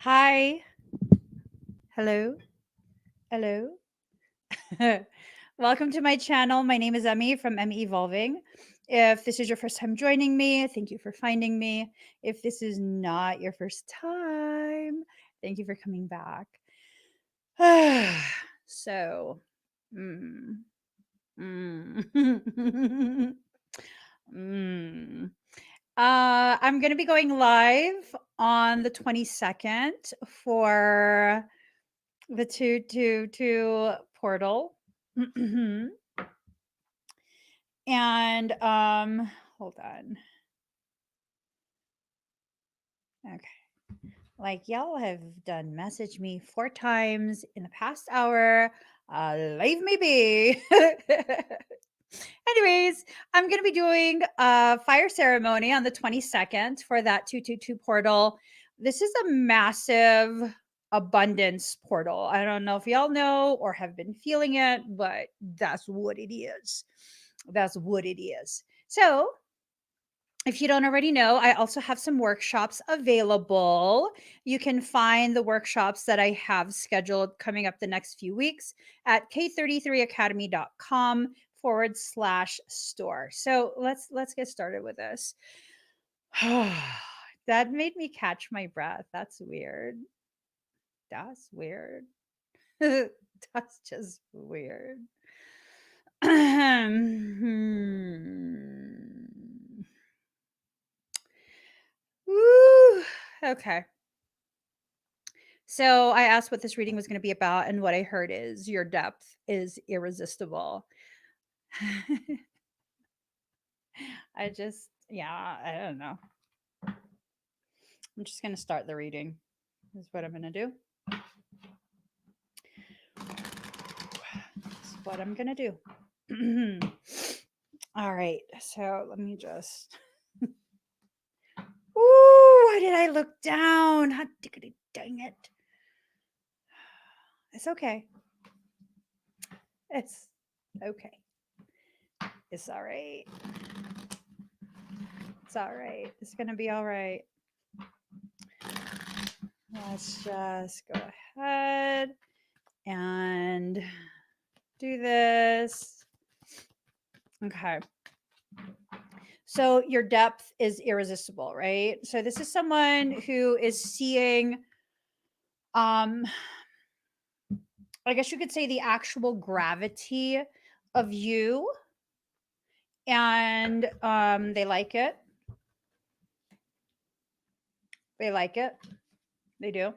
Hi. Hello. Hello. Welcome to my channel. My name is Emmy from Emmy Evolving. If this is your first time joining me, thank you for finding me. If this is not your first time, thank you for coming back. so, mm, mm. mm. I'm going to be going live on the 22nd for the 222 portal. And hold on. Okay. Like y'all have done message me 4 times in the past hour. Leave me be. Anyways, I'm going to be doing a fire ceremony on the 22nd for that 222 portal. This is a massive abundance portal. I don't know if y'all know or have been feeling it, but that's what it is. That's what it is. So, if you don't already know, I also have some workshops available. You can find the workshops that I have scheduled coming up the next few weeks at k33academy.com/store. So let's get started with this. That made me catch my breath. That's weird. That's weird. That's just weird. Woo. Okay. So I asked what this reading was going to be about, and what I heard is your depth is irresistible. I don't know. I'm just going to start the reading, is what I'm going to do. This is what I'm going to do. All right. So let me just. Ooh, why did I look down? Hot diggity dang it. It's okay. It's okay. It's all right. It's all right. It's going to be all right. Let's just go ahead and do this. Okay. So your depth is irresistible, right? So this is someone who is seeing I guess you could say the actual gravity of you, and they like it. They like it. They do.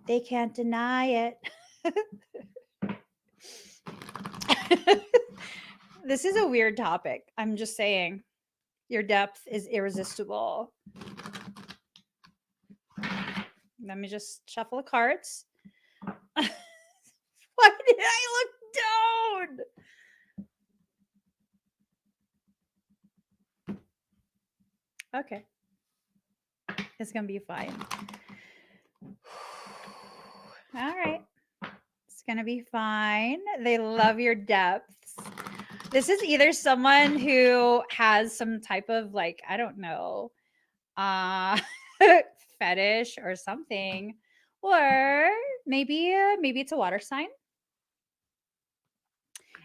They can't deny it. This is a weird topic. I'm just saying. Your depth is irresistible. Let me just shuffle the cards. Why did I look down? Okay. It's going to be fine. All right. It's going to be fine. They love your depths. This is either someone who has some type of, like, I don't know, fetish or something, or maybe it's a water sign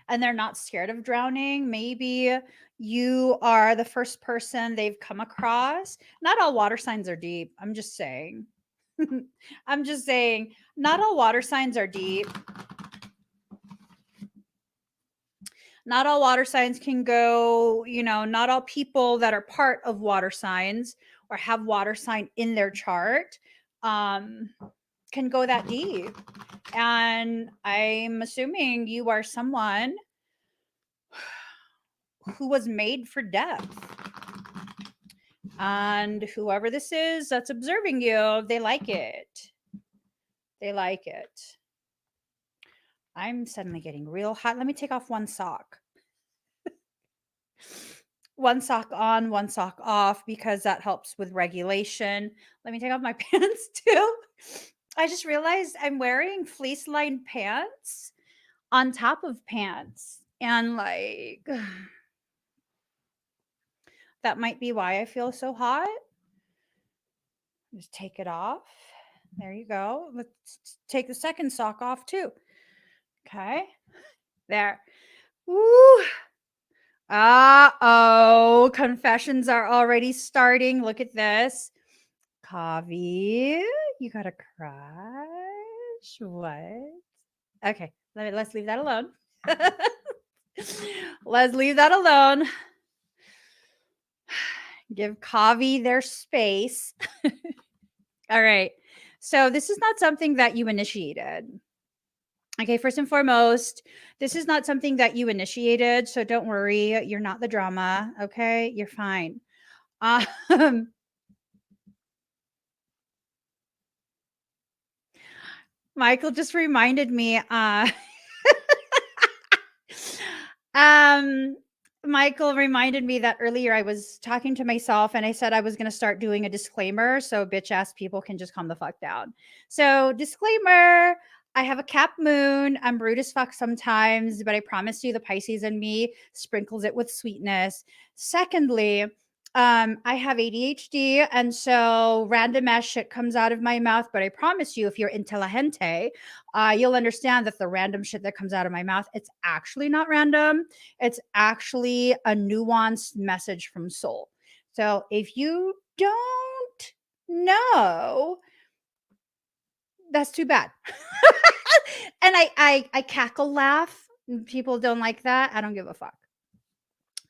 and they're not scared of drowning. Maybe you are the first person they've come across. Not all water signs are deep. I'm just saying. I'm just saying, not all water signs are deep. Not all water signs can go, not all people that are part of water signs or have water sign in their chart can go that deep. And I'm assuming you are someone who was made for depth. And whoever this is that's observing you, they like it. They like it. I'm suddenly getting real hot. Let me take off one sock. One sock on, one sock off, because that helps with regulation. Let me take off my pants too. I just realized I'm wearing fleece lined pants on top of pants. And like, that might be why I feel so hot. Just take it off. There you go. Let's take the second sock off too. Okay. There. Woo. Uh-oh. Confessions are already starting. Look at this. Kavi, you got a crush? What? Okay. Let's leave that alone. Let's leave that alone. Give Kavi their space. All right. So this is not something that you initiated. Okay, first and foremost, this is not something that you initiated. So don't worry. You're not the drama. Okay, you're fine. Michael just reminded me. Um, Michael reminded me that earlier I was talking to myself and I said I was going to start doing a disclaimer so bitch ass people can just calm the fuck down. So, disclaimer, I have a cap moon. I'm rude as fuck sometimes, but I promise you the Pisces in me sprinkles it with sweetness. Secondly, I have ADHD, and so random ass shit comes out of my mouth. But I promise you, if you're intelligente, you'll understand that the random shit that comes out of my mouth, it's actually not random. It's actually a nuanced message from soul. So if you don't know, that's too bad. And I cackle laugh. People don't like that. I don't give a fuck.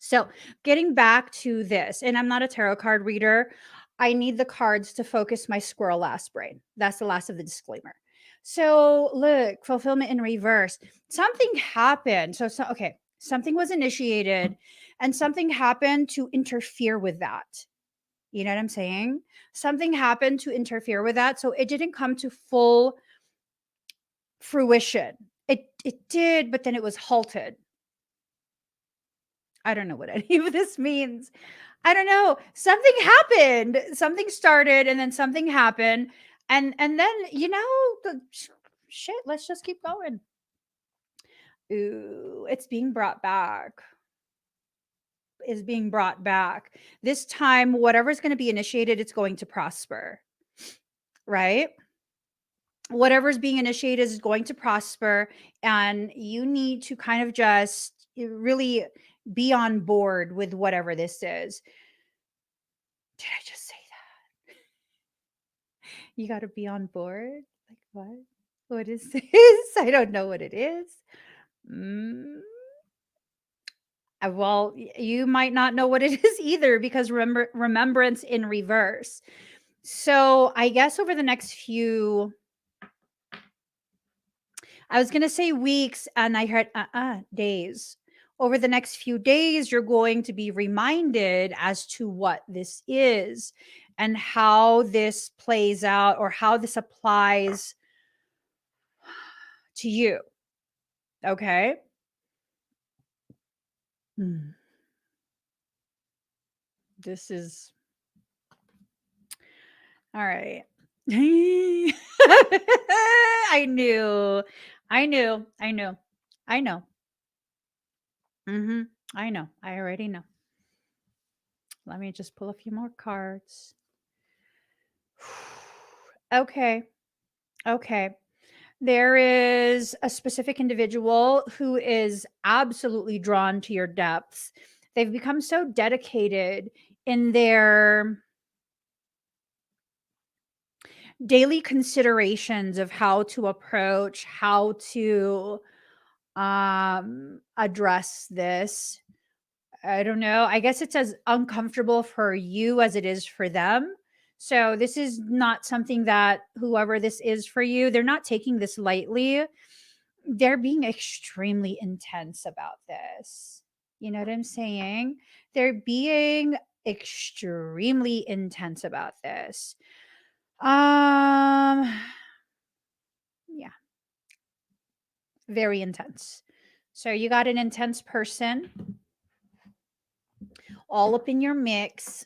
So, getting back to this, and I'm not a tarot card reader. I need the cards to focus my squirrel ass brain. That's the last of the disclaimer. So, look, fulfillment in reverse. Something happened. So okay, something was initiated and something happened to interfere with that. You know what I'm saying? Something happened to interfere with that. So it didn't come to full fruition. It did, but then it was halted. I don't know what any of this means. I don't know. Something happened. Something started and then something happened. And then, the shit, let's just keep going. Ooh, it's being brought back. Is being brought back. This time, whatever's going to be initiated, it's going to prosper. Right? Whatever's being initiated is going to prosper. And you need to kind of just really be on board with whatever this is. Did I just say that? You got to be on board? Like what? What is this? I don't know what it is. Well, you might not know what it is either because remembrance in reverse. So I guess over the next few, I was going to say weeks and I heard days. Over the next few days, you're going to be reminded as to what this is and how this plays out or how this applies to you. Okay. This is all right. I knew. I knew. I knew. I know. I know. I already know. Let me just pull a few more cards. Okay. Okay. There is a specific individual who is absolutely drawn to your depths. They've become so dedicated in their daily considerations of how to approach, how to address this. I don't know. I guess it's as uncomfortable for you as it is for them. So this is not something that whoever this is for you, they're not taking this lightly. They're being extremely intense about this. You know what I'm saying? They're being extremely intense about this. Yeah. Very intense. So you got an intense person all up in your mix.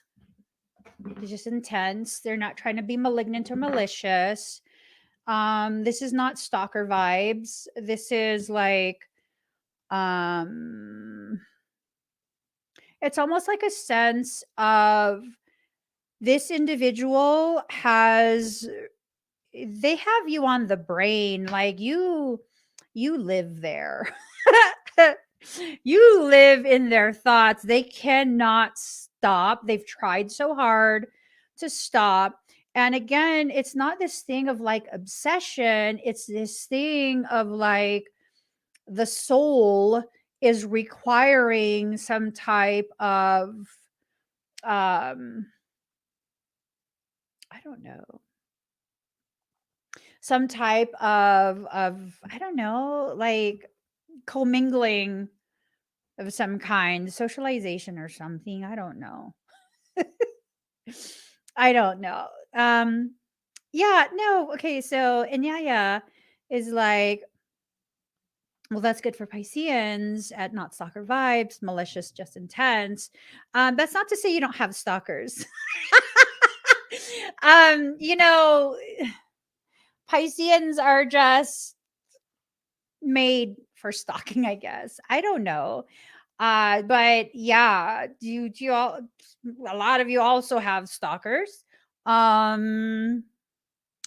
It's just intense. They're not trying to be malignant or malicious. This is not stalker vibes. This is like it's almost like a sense of this individual has they have you on the brain, like you live there. You live in their thoughts. They cannot stop. They've tried so hard to stop. And again, it's not this thing of like obsession, it's this thing of like the soul is requiring some type of I don't know, some type of I don't know, like commingling of some kind, socialization or something. I don't know. I don't know. Yeah, no, okay, so Anyaya is like, well, that's good for Pisceans at not stalker vibes, malicious, just intense. That's not to say you don't have stalkers. You know, Pisceans are just made for stalking, I guess. I don't know. But yeah, do you all, a lot of you also have stalkers.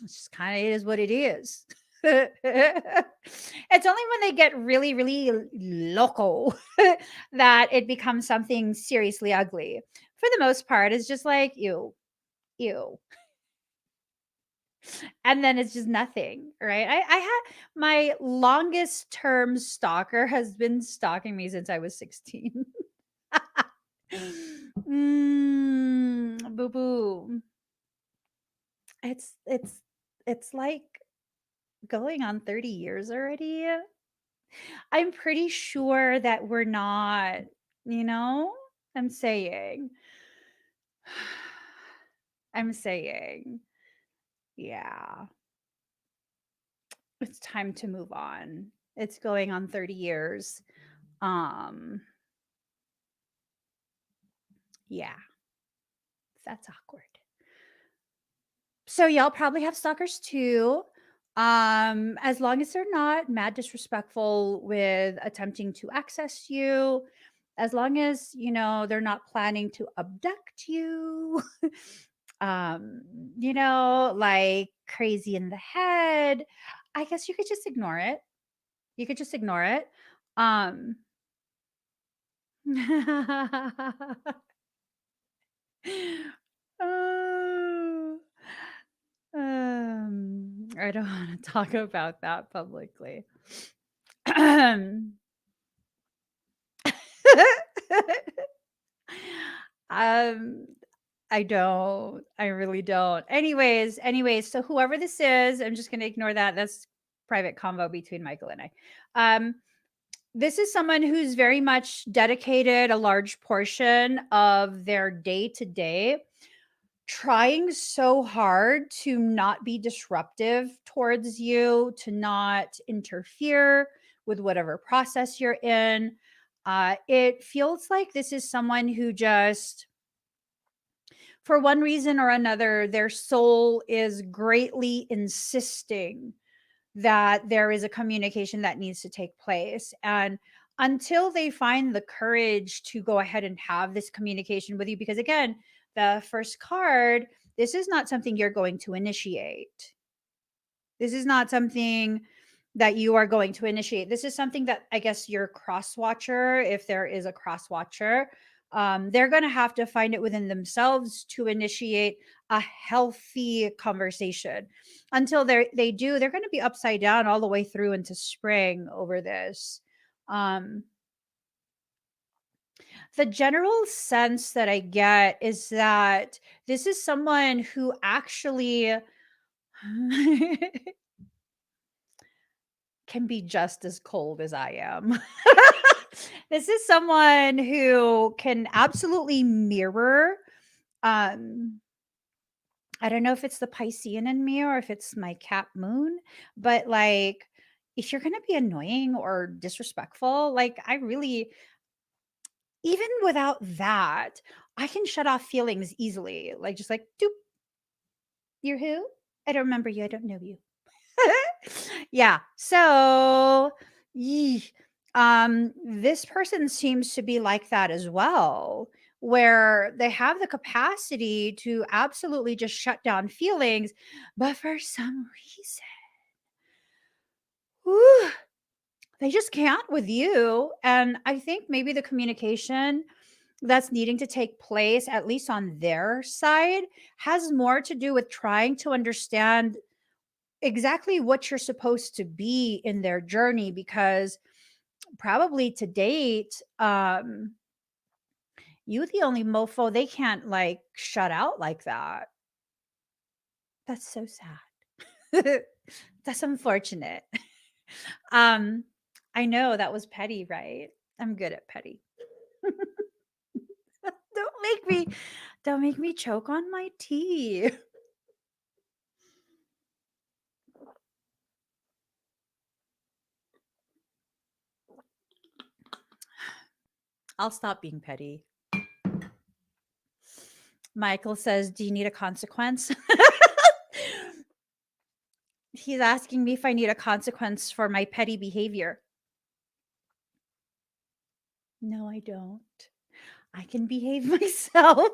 It's just kind of is what it is. It's only when they get really, really loco that it becomes something seriously ugly. For the most part, it's just like, ew, ew. And then it's just nothing, right? I had my longest term stalker has been stalking me since I was 16. Boo boo. It's like going on 30 years already. I'm pretty sure that we're not, you know? I'm saying. I'm saying. Yeah. It's time to move on. It's going on 30 years. Um yeah, that's awkward. So y'all probably have stalkers too. As long as they're not mad disrespectful with attempting to access you, as long as you know they're not planning to abduct you, um, you know, like crazy in the head, I guess you could just ignore it. You could just ignore it. Um Oh. I don't want to talk about that publicly. um, I don't. I really don't. Anyways, so whoever this is, I'm just gonna ignore that. That's private convo between Michael and I. This is someone who's very much dedicated a large portion of their day to day trying so hard to not be disruptive towards you, to not interfere with whatever process you're in. It feels like this is someone who just, for one reason or another, their soul is greatly insisting that there is a communication that needs to take place. And until they find the courage to go ahead and have this communication with you, because again, the first card, this is not something you're going to initiate. This is not something that you are going to initiate. This is something that I guess your cross watcher, if there is a cross watcher, they're going to have to find it within themselves to initiate a healthy conversation. Until they do, they're going to be upside down all the way through into spring over this. Um, the general sense that I get is that this is someone who actually can be just as cold as I am. This is someone who can absolutely mirror. Um, I don't know if it's the Piscean in me or if it's my Cap Moon, but like, if you're gonna be annoying or disrespectful, like I really, even without that, I can shut off feelings easily. Like just like, doop, you're who? I don't remember you. I don't know you. Yeah. So, this person seems to be like that as well, where they have the capacity to absolutely just shut down feelings, but for some reason, whew, they just can't with you. And I think maybe the communication that's needing to take place, at least on their side, has more to do with trying to understand exactly what you're supposed to be in their journey, because probably to date, you the only mofo they can't like shut out like that. That's so sad. That's unfortunate. um I know that was petty, right? I'm good at petty. don't make me don't make me choke on my tea. I'll stop being petty. Michael says, do you need a consequence? He's asking me if I need a consequence for my petty behavior. No, I don't. I can behave myself.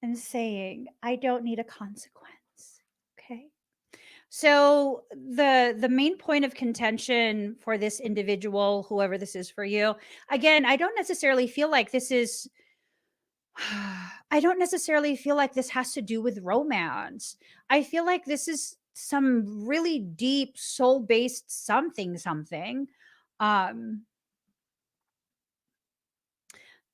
I'm saying I don't need a consequence. Okay. So the main point of contention for this individual, whoever this is for you, again, I don't necessarily feel like this is I don't necessarily feel like this has to do with romance. I feel like this is some really deep soul-based something. Um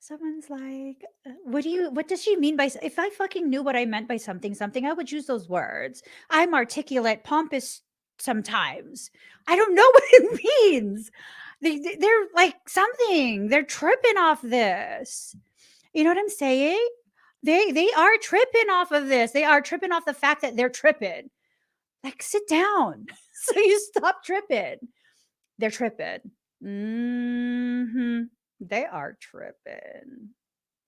Someone's like, what does she mean by if I fucking knew what I meant by something, I would use those words. I'm articulate, pompous sometimes. I don't know what it means. They're like something. They're tripping off this. You know what I'm saying? They are tripping off of this. They are tripping off the fact that they're tripping. Like, sit down so you stop tripping. They're tripping. They are tripping.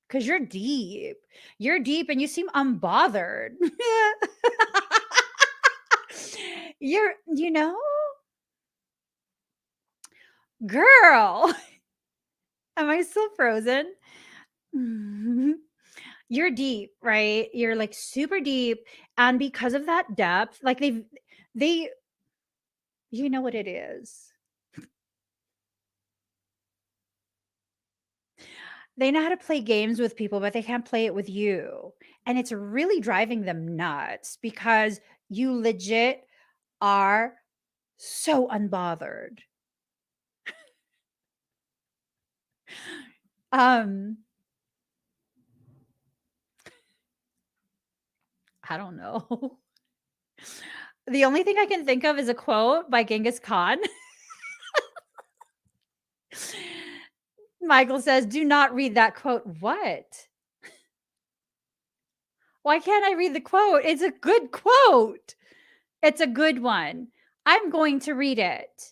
Because you're deep. You're deep and you seem unbothered. You know, girl, am I still frozen? You're deep, right? You're like super deep. And because of that depth, like they, you know what it is. They know how to play games with people, but they can't play it with you. And it's really driving them nuts because you legit are so unbothered. Um, I don't know. The only thing I can think of is a quote by Genghis Khan. Michael says, "Do not read that quote." What? Why can't I read the quote? It's a good quote. It's a good one. I'm going to read it.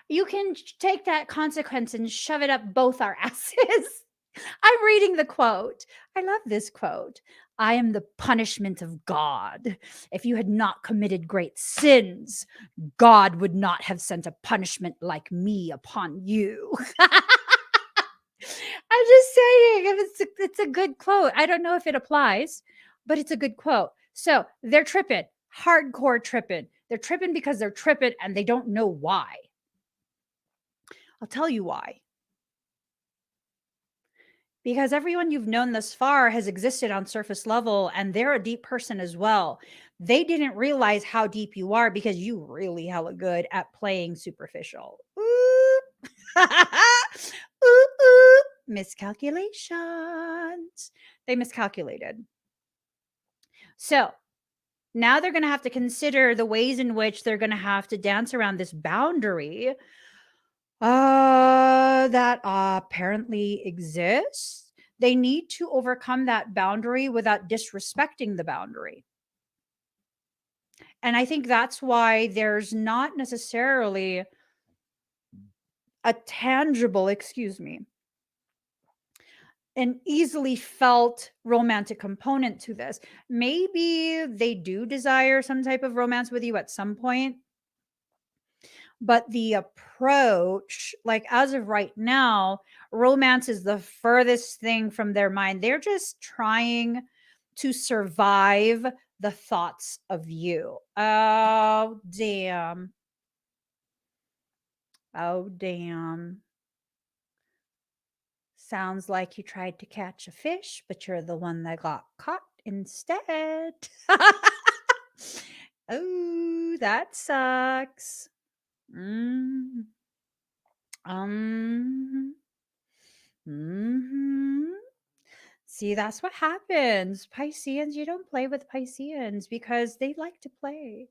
You can take that consequence and shove it up both our asses. I'm reading the quote. I love this quote. I am the punishment of God. If you had not committed great sins, God would not have sent a punishment like me upon you. I'm just saying, it's a good quote. I don't know if it applies, but it's a good quote. So they're tripping, hardcore tripping. They're tripping because they're tripping and they don't know why. I'll tell you why. Because everyone you've known thus far has existed on surface level and they're a deep person as well. They didn't realize how deep you are because you really hella good at playing superficial. Ooh. Ooh, ooh. Miscalculations. They miscalculated. So now they're going to have to consider the ways in which they're going to have to dance around this boundary that apparently exists. They need to overcome that boundary without disrespecting the boundary. And I think that's why there's not necessarily a tangible, an easily felt romantic component to this. Maybe they do desire some type of romance with you at some point, But the approach, like as of right now, romance is the furthest thing from their mind. They're just trying to survive the thoughts of you. Oh, damn. Oh, damn. Sounds like you tried to catch a fish, but you're the one that got caught instead. Oh, that sucks. Mm. Um. Hmm. See, that's what happens. Pisceans, you don't play with Pisceans because they like to play.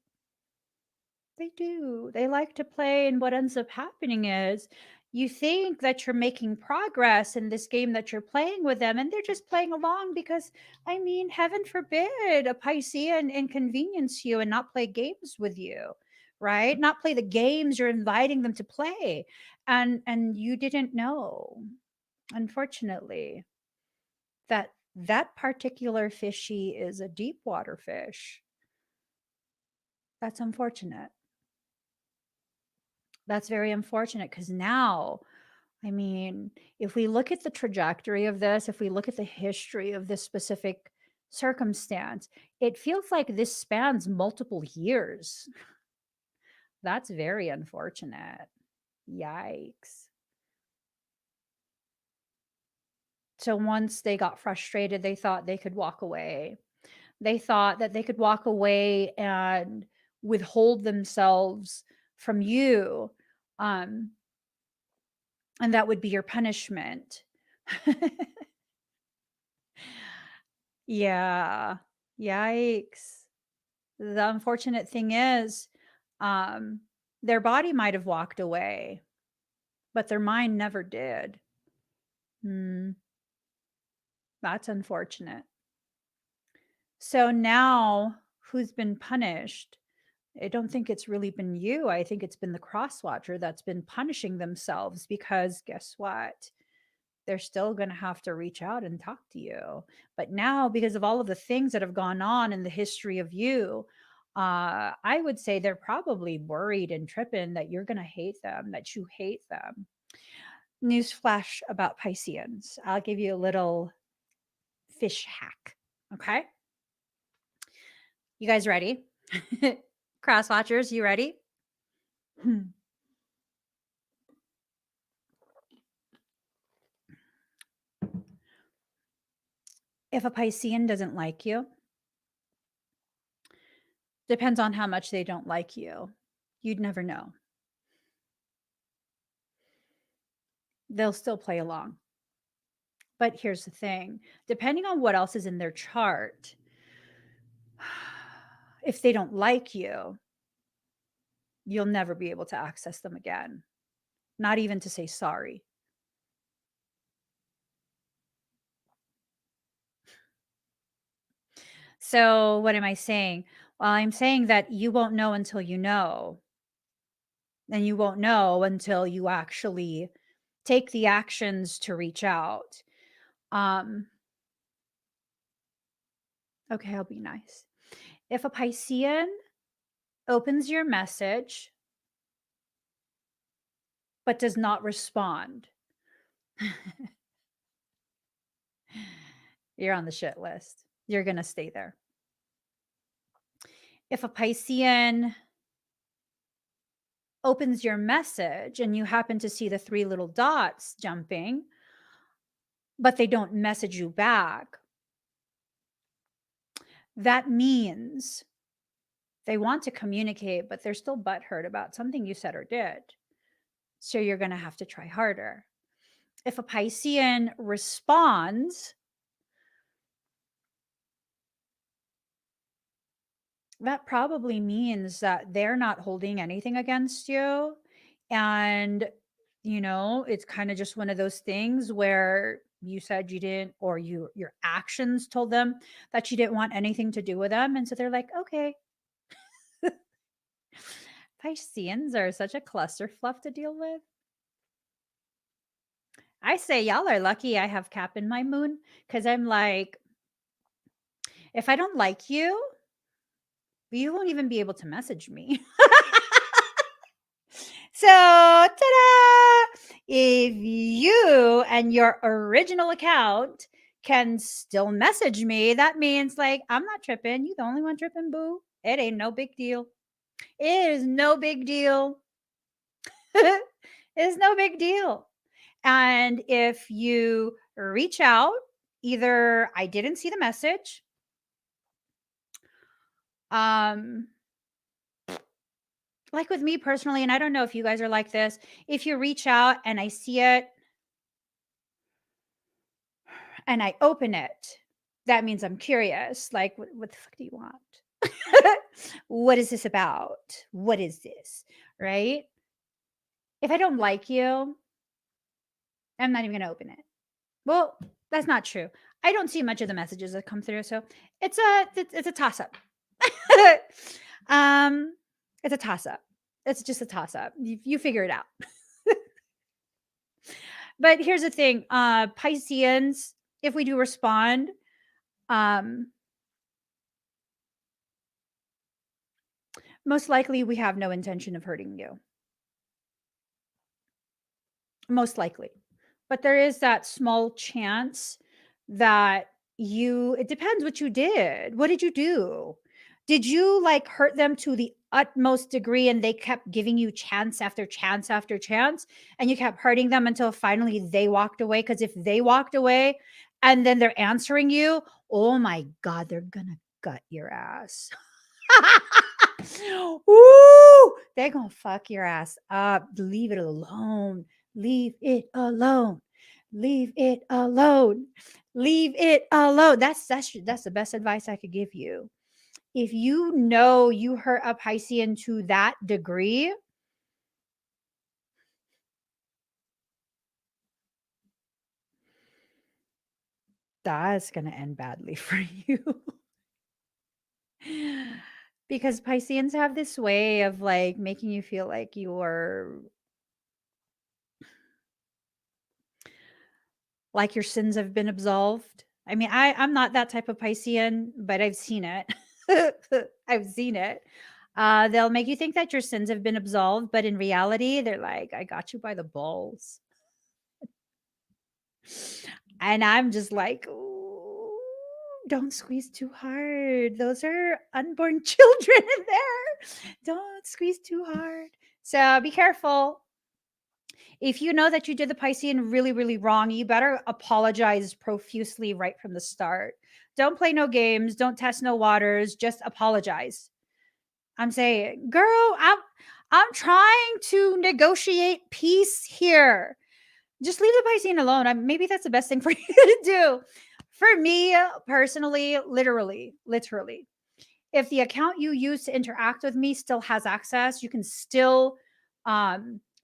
They do. They like to play, and what ends up happening is you think that you're making progress in this game that you're playing with them, and they're just playing along because, I mean, heaven forbid a Piscean inconvenience you and not play games with you, right? Not play the games you're inviting them to play, and you didn't know, unfortunately, that that particular fishy is a deep water fish. That's unfortunate. That's very unfortunate because now, I mean, if we look at the trajectory of this, if we look at the history of this specific circumstance, it feels like this spans multiple years. That's very unfortunate. Yikes. So once they got frustrated, they thought they could walk away. They thought that they could walk away and withhold themselves from you. Um, and that would be your punishment. Yeah. Yikes. The unfortunate thing is, um, their body might have walked away, but their mind never did. Mm, that's unfortunate. So now who's been punished? I don't think it's really been you. I think it's been the crosswatcher that's been punishing themselves because guess what? They're still going to have to reach out and talk to you. But now, because of all of the things that have gone on in the history of you, I would say they're probably worried and tripping that you're going to hate them, that you hate them. Newsflash about Pisceans. I'll give you a little fish hack. Okay. You guys ready? Crosswatchers, you ready? If a Piscean doesn't like you, depends on how much they don't like you. You'd never know. They'll still play along. But here's the thing, depending on what else is in their chart, if they don't like you, you'll never be able to access them again, not even to say sorry. So, what am I saying? Well, I'm saying that you won't know until you know, and you won't know until you actually take the actions to reach out. Um, okay, I'll be nice. If a Piscean opens your message but does not respond, you're on the shit list. You're going to stay there. If a Piscean opens your message and you happen to see the 3 little dots jumping, but they don't message you back, that means they want to communicate, but they're still butthurt about something you said or did. So you're going to have to try harder. If a Piscean responds, that probably means that they're not holding anything against you. And, it's kind of just one of those things where you said you didn't, or your actions told them that you didn't want anything to do with them. And so they're like, okay. Pisceans are such a cluster fluff to deal with. I say y'all are lucky I have Cap in my moon because I'm like, if I don't like you won't even be able to message me. So, ta-da! If you and your original account can still message me, that means like I'm not tripping. You the only one tripping, boo. It ain't no big deal. It is no big deal. It's no big deal. And if you reach out, either I didn't see the message, um, like with me personally, and I don't know if you guys are like this, if you reach out and I see it and I open it, that means I'm curious. Like, what the fuck do you want? What is this about? What is this? Right? If I don't like you, I'm not even going to open it. Well, that's not true. I don't see much of the messages that come through, so it's a toss up. um, it's a toss up. It's just a toss up. You figure it out. But here's the thing, Pisceans, if we do respond, um, most likely we have no intention of hurting you. Most likely. But there is that small chance that it depends what you did. What did you do? Did you like hurt them to the utmost degree and they kept giving you chance after chance after chance and you kept hurting them until finally they walked away? Because if they walked away and then they're answering you, oh my God, they're gonna gut your ass. Woo! They're gonna fuck your ass up. Leave it alone. Leave it alone. Leave it alone. Leave it alone. That's the best advice I could give you. If you know you hurt a Piscean to that degree, that's gonna end badly for you. Because Pisceans have this way of like making you feel like you're like your sins have been absolved. I mean, I'm not that type of Piscean, but I've seen it. I've seen it. They'll make you think that your sins have been absolved, but in reality, they're like, I got you by the balls. And I'm just like, "Ooh, don't squeeze too hard. Those are unborn children in there. Don't squeeze too hard. So be careful. If you know that you did the Piscean really, really wrong, you better apologize profusely right from the start. Don't play no games. Don't test no waters. Just apologize. I'm saying, girl, I'm trying to negotiate peace here. Just leave the Piscean alone. Maybe that's the best thing for you to do. For me personally, literally, if the account you use to interact with me still has access, you can still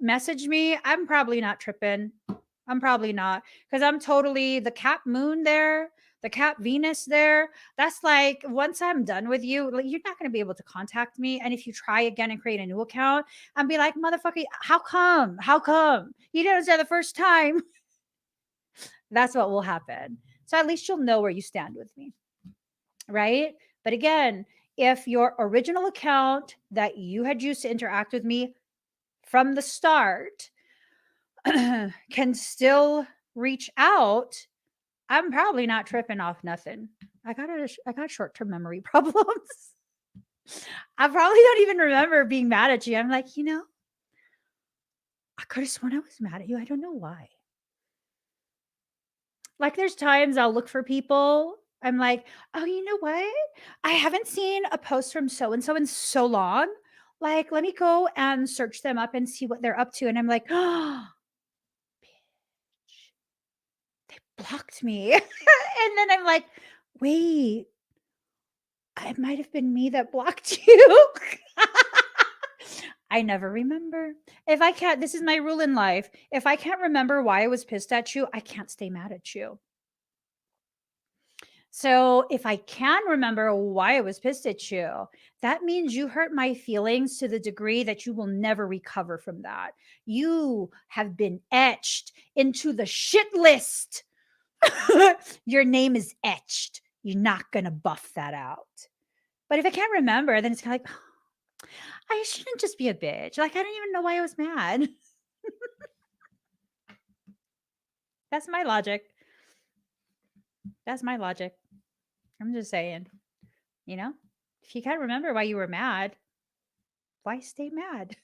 message me. I'm probably not tripping. I'm probably not, because I'm totally the Cap Moon there, the Cap Venus there. That's like once I'm done with you, like, you're not going to be able to contact me. And if you try again and create a new account and be like, motherfucker, how come? How come? You didn't understand the first time. That's what will happen. So at least you'll know where you stand with me. Right. But again, if your original account that you had used to interact with me from the start can still reach out, I'm probably not tripping off nothing. I got short-term memory problems. I probably don't even remember being mad at you. I'm like, I could have sworn I was mad at you. I don't know why. Like there's times I'll look for people. I'm like, oh, you know what? I haven't seen a post from so and so in so long. Like, let me go and search them up and see what they're up to. And I'm like, oh, bitch, they blocked me. And then I'm like, wait, it might have been me that blocked you. I never remember. If I can't, this is my rule in life. If I can't remember why I was pissed at you, I can't stay mad at you. So if I can remember why I was pissed at you, that means you hurt my feelings to the degree that you will never recover from that. You have been etched into the shit list. Your name is etched. You're not going to buff that out. But if I can't remember, then it's kind of like, I shouldn't just be a bitch. Like, I don't even know why I was mad. That's my logic. That's my logic. I'm just saying, you know, if you can't remember why you were mad, why stay mad?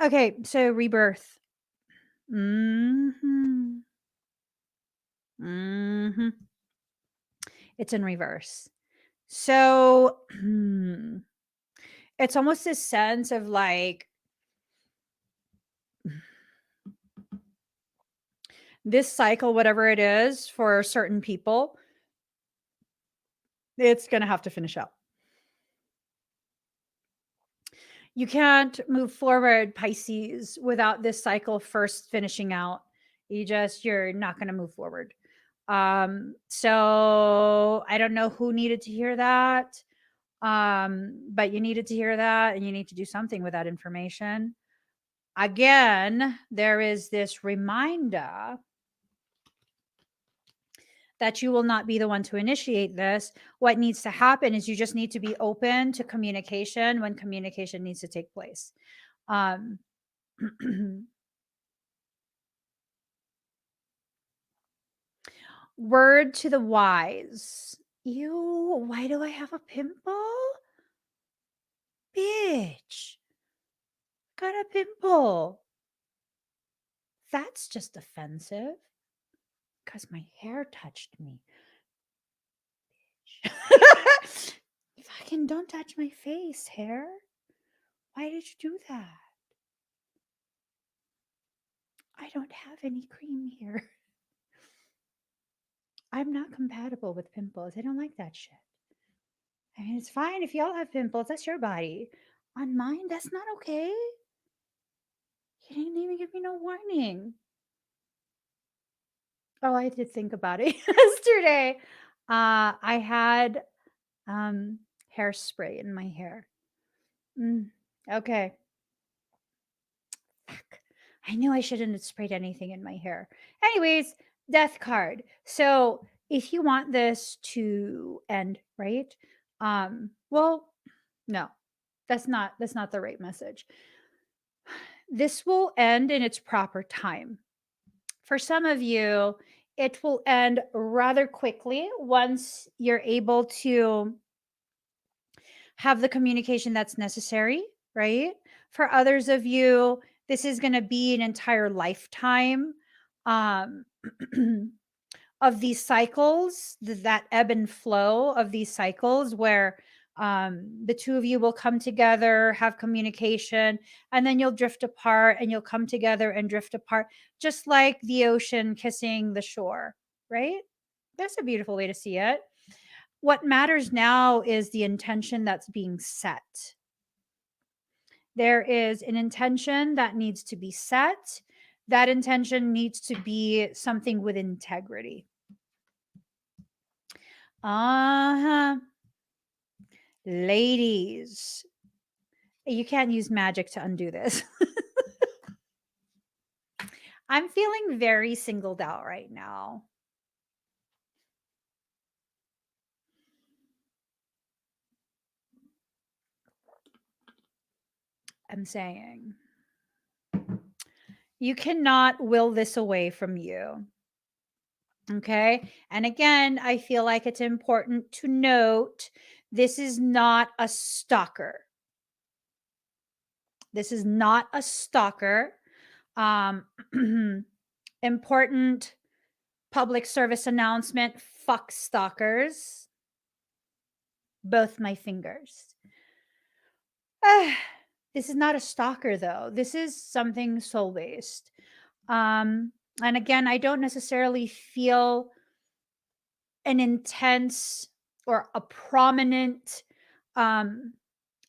Okay, so rebirth. Mhm. Mhm. It's in reverse. So, it's almost this sense of like this cycle, whatever it is for certain people, it's going to have to finish up. You can't move forward, Pisces, without this cycle first finishing out. You're not going to move forward. So I don't know who needed to hear that. But you needed to hear that and you need to do something with that information. Again, there is this reminder that you will not be the one to initiate this. What needs to happen is you just need to be open to communication when communication needs to take place. Um, word to the wise. Ew, why do I have a pimple? Bitch, got a pimple. That's just offensive because my hair touched me. Fucking don't touch my face, hair. Why did you do that? I don't have any cream here. I'm not compatible with pimples. I don't like that shit. I mean, it's fine if y'all have pimples. That's your body. On mine, that's not okay. You didn't even give me no warning. Oh, I did think about it yesterday. I had hairspray in my hair. Okay. Fuck. I knew I shouldn't have sprayed anything in my hair. Anyways, death card. So if you want this to end, right? Well, no, that's not the right message. This will end in its proper time. For some of you, it will end rather quickly once you're able to have the communication that's necessary, right? For others of you, this is going to be an entire lifetime um, of these cycles, that ebb and flow of these cycles where the two of you will come together, have communication, and then you'll drift apart and you'll come together and drift apart, just like the ocean kissing the shore, right? That's a beautiful way to see it. What matters now is the intention that's being set. There is an intention that needs to be set. That intention needs to be something with integrity. Uh-huh. Ladies, you can't use magic to undo this. I'm feeling very singled out right now. I'm saying you cannot will this away from you. Okay. And again, I feel like it's important to note this is not a stalker. This is not a stalker. Um, important public service announcement, fuck stalkers. Both my fingers. This is not a stalker, though. This is something soul based. And again, I don't necessarily feel an intense or a prominent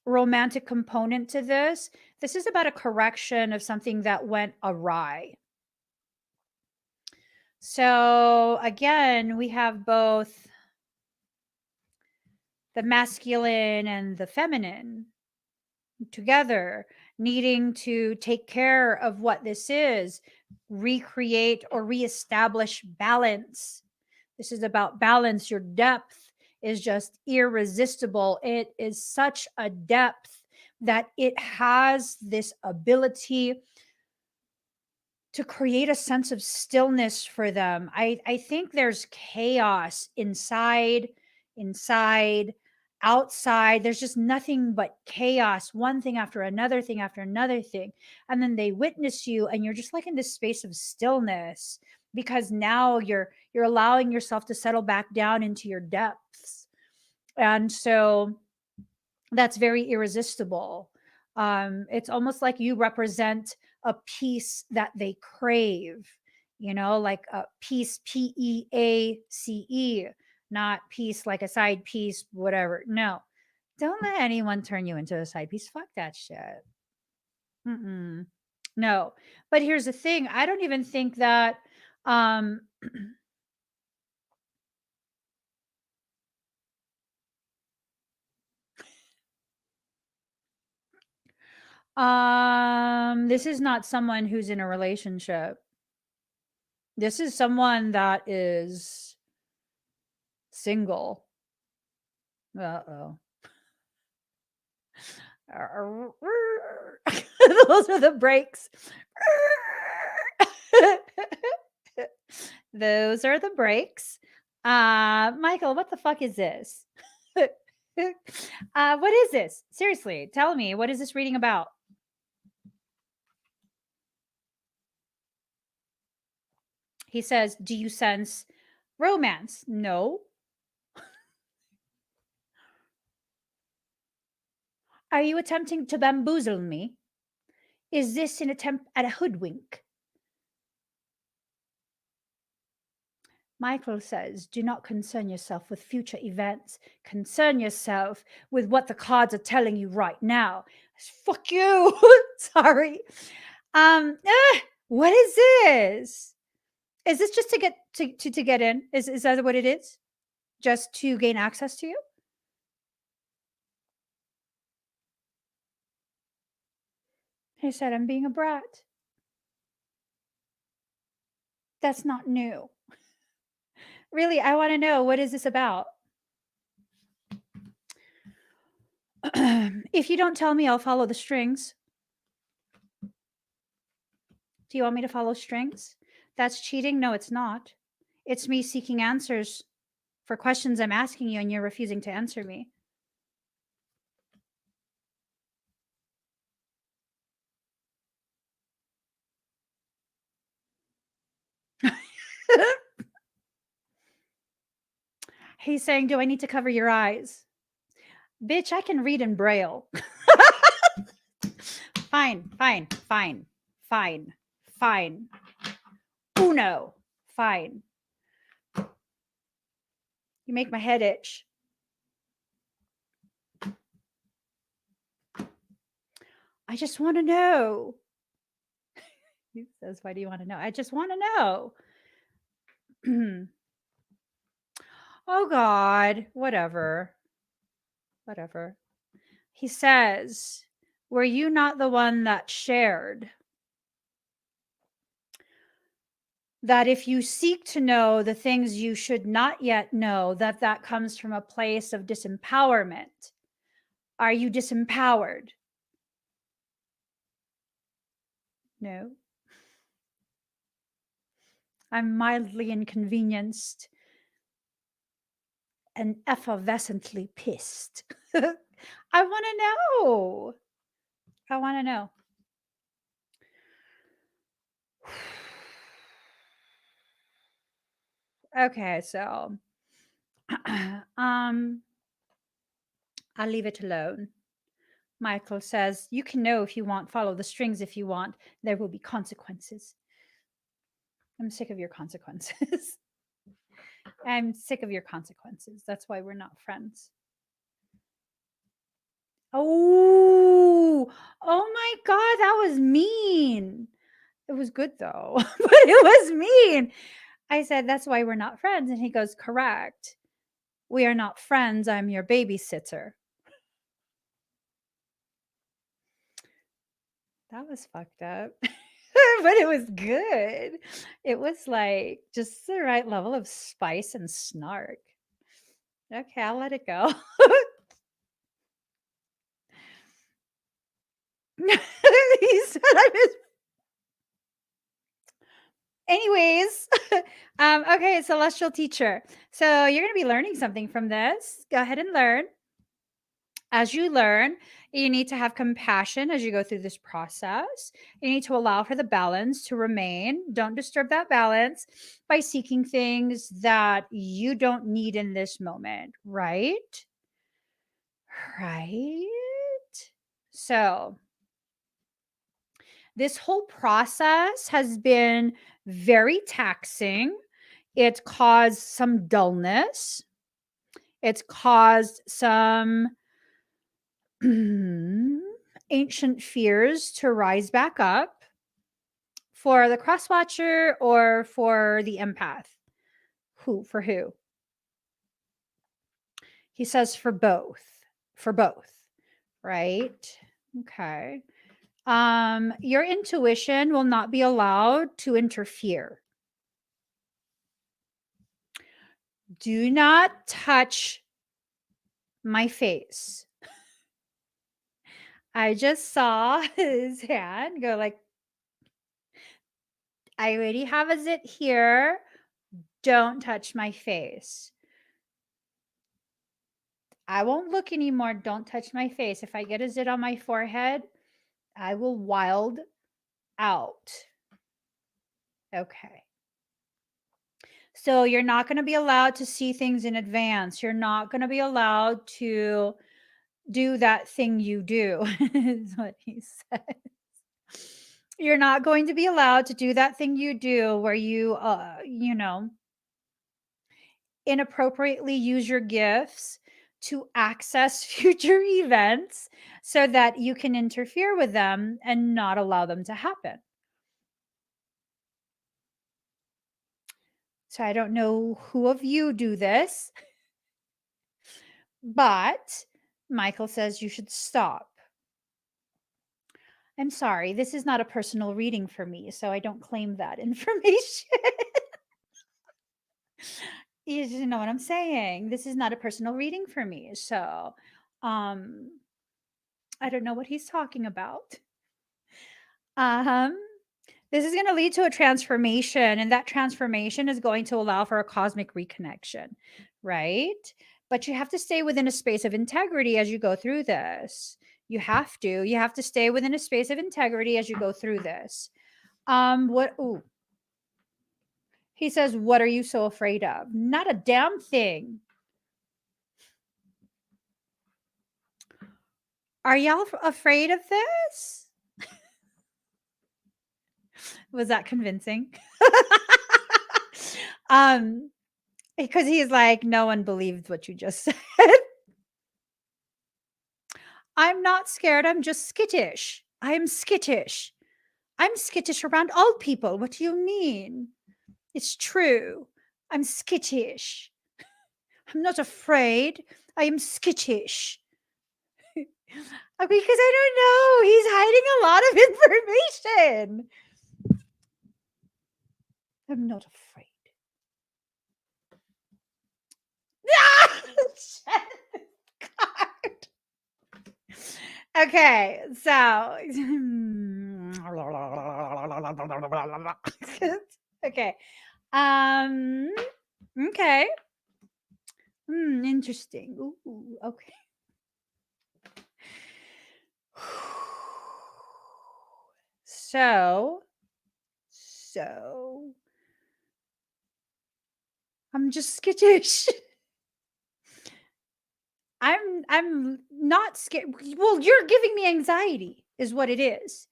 romantic component to this. This is about a correction of something that went awry. So again, we have both the masculine and the feminine together needing to take care of what this is, recreate or reestablish balance. This is about balance, your depth, is just irresistible. It is such a depth that it has this ability to create a sense of stillness for them. I think there's chaos inside, outside. There's just nothing but chaos, one thing after another thing after another thing. And then they witness you and you're just like in this space of stillness because now you're allowing yourself to settle back down into your depths. And so that's very irresistible. It's almost like you represent a peace that they crave, like a peace, Peace, not peace like a side piece, whatever. No, don't let anyone turn you into a side piece. Fuck that shit. Mm-mm. No, but here's the thing. I don't even think that. Um, this is not someone who's in a relationship. This is someone that is single. Uh-oh. Those are the brakes. Those are the brakes. Michael, what the fuck is this? What is this? Seriously, tell me, what is this reading about? He says, do you sense romance? No. Are you attempting to bamboozle me? Is this an attempt at a hoodwink? Michael says, do not concern yourself with future events. Concern yourself with what the cards are telling you right now. Fuck you. Sorry. What is this? Is this just to get to get in? Is that what it is? Just to gain access to you? He said, I'm being a brat. That's not new. Really, I want to know, what is this about? If you don't tell me, I'll follow the strings. Do you want me to follow strings? That's cheating? No, it's not. It's me seeking answers for questions I'm asking you and you're refusing to answer me. He's saying, do I need to cover your eyes? Bitch, I can read in Braille. Fine. Uno. Fine. You make my head itch. I just want to know. He says, why do you want to know? I just want to know. Oh, God. Whatever. He says, were you not the one that shared that if you seek to know the things you should not yet know, that comes from a place of disempowerment? Are you disempowered? No. I'm mildly inconvenienced and effervescently pissed. I want to know. Okay, so I'll leave it alone. Michael says, you can know if you want, follow the strings if you want. There will be consequences. I'm sick of your consequences. I'm sick of your consequences. That's why we're not friends. Oh my God, that was mean. It was good though, but it was mean. I said, that's why we're not friends. And he goes, correct. We are not friends. I'm your babysitter. That was fucked up. But it was good. It was like just the right level of spice and snark. Okay, I'll let it go. He said I miss. Anyways, okay, celestial teacher. So you're going to be learning something from this. Go ahead and learn. As you learn, you need to have compassion as you go through this process. You need to allow for the balance to remain. Don't disturb that balance by seeking things that you don't need in this moment, right? Right. So, this whole process has been very taxing. It's caused some dullness. It's caused some ancient fears to rise back up for the cross watcher or for the empath. For who? He says for both. For both, right? Okay. Your intuition will not be allowed to interfere. Do not touch my face. I just saw his hand go like, I already have a zit here. Don't touch my face. I won't look anymore. Don't touch my face. If I get a zit on my forehead, I will wild out. Okay. So you're not going to be allowed to see things in advance. You're not going to be allowed to do that thing you do, is what he said. You're not going to be allowed to do that thing you do where you, inappropriately use your gifts to access future events so that you can interfere with them and not allow them to happen. So I don't know who of you do this, but Michael says you should stop. I'm sorry, this is not a personal reading for me, so I don't claim that information. You know what I'm saying? This is not a personal reading for me. So, I don't know what he's talking about. Um, this is going to lead to a transformation, and that transformation is going to allow for a cosmic reconnection, right? But you have to stay within a space of integrity as you go through this. You have to. You have to stay within a space of integrity as you go through this. What? Ooh. He says, "What are you so afraid of?" Not a damn thing. Are y'all afraid of this? Was that convincing? um, because he's like, no one believed what you just said. I'm not scared. I'm just skittish. I am skittish. I'm skittish around old people. What do you mean? It's true. I'm skittish. I'm not afraid. I am skittish. Because I don't know. He's hiding a lot of information. I'm not afraid. Okay, so okay. Okay. Interesting. Ooh, okay. So I'm just skittish. I'm not scared. Well, you're giving me anxiety, is what it is.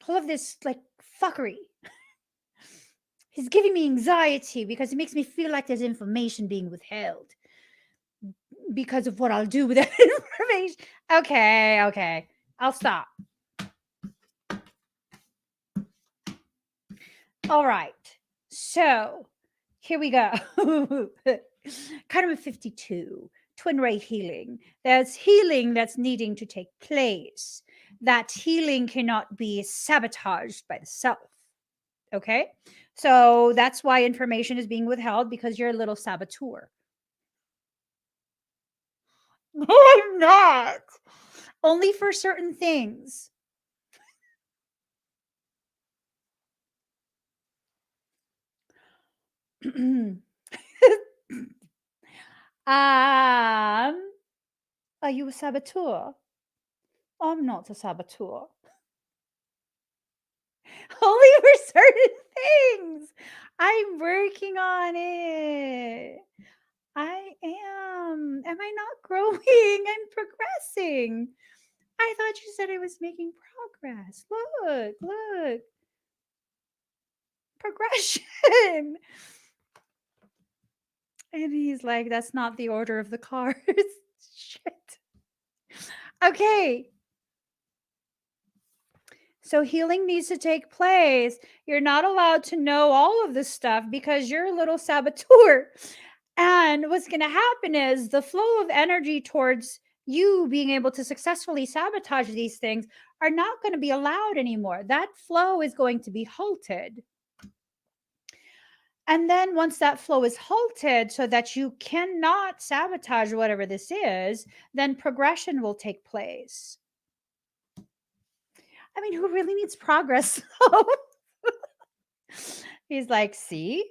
All of this like fuckery. He's giving me anxiety because it makes me feel like there's information being withheld because of what I'll do with that information. Okay. I'll stop. All right. So here we go. Karma 52, twin ray healing. There's healing that's needing to take place. That healing cannot be sabotaged by the self. Okay. So that's why information is being withheld, because you're a little saboteur. I'm not. Only for certain things. Are you a saboteur? I'm not a saboteur. Only for certain things. I'm working on it. I am. Am I not growing? I'm progressing. I thought you said I was making progress. Look. Progression. And he's like, that's not the order of the cards. Shit. Okay. So healing needs to take place. You're not allowed to know all of this stuff because you're a little saboteur. And what's going to happen is the flow of energy towards you being able to successfully sabotage these things are not going to be allowed anymore. That flow is going to be halted. And then once that flow is halted so that you cannot sabotage whatever this is, then progression will take place. I mean, who really needs progress? He's like, see,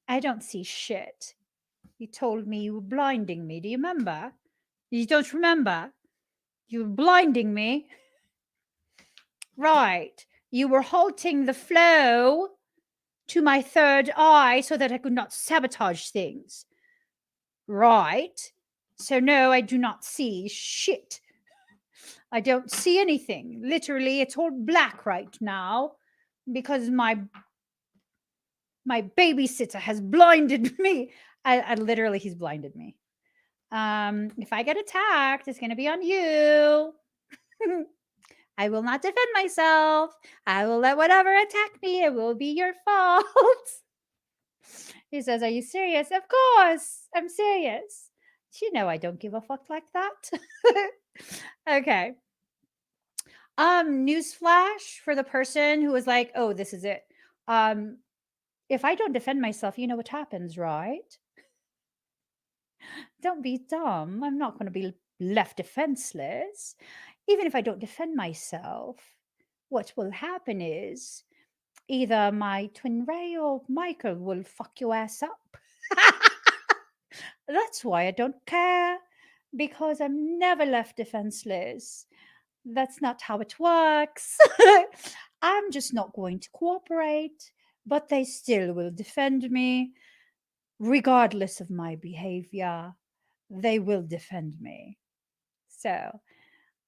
I don't see shit. You told me you were blinding me. Do you remember? You don't remember? You were blinding me. Right. You were halting the flow to my third eye so that I could not sabotage things. Right. So, no, I do not see shit. I don't see anything. Literally, it's all black right now because my babysitter has blinded me. I literally, he's blinded me. If I get attacked, it's going to be on you. I will not defend myself. I will let whatever attack me. It will be your fault. He says, are you serious? Of course, I'm serious. You know I don't give a fuck like that. Okay. Newsflash for the person who was like, oh, this is it. If I don't defend myself, you know what happens, right? Don't be dumb. I'm not going to be left defenseless. Even if I don't defend myself, what will happen is either my twin Ray or Michael will fuck your ass up. That's why I don't care, because I'm never left defenseless. That's not how it works. I'm just not going to cooperate, but they still will defend me. Regardless of my behavior, they will defend me. So,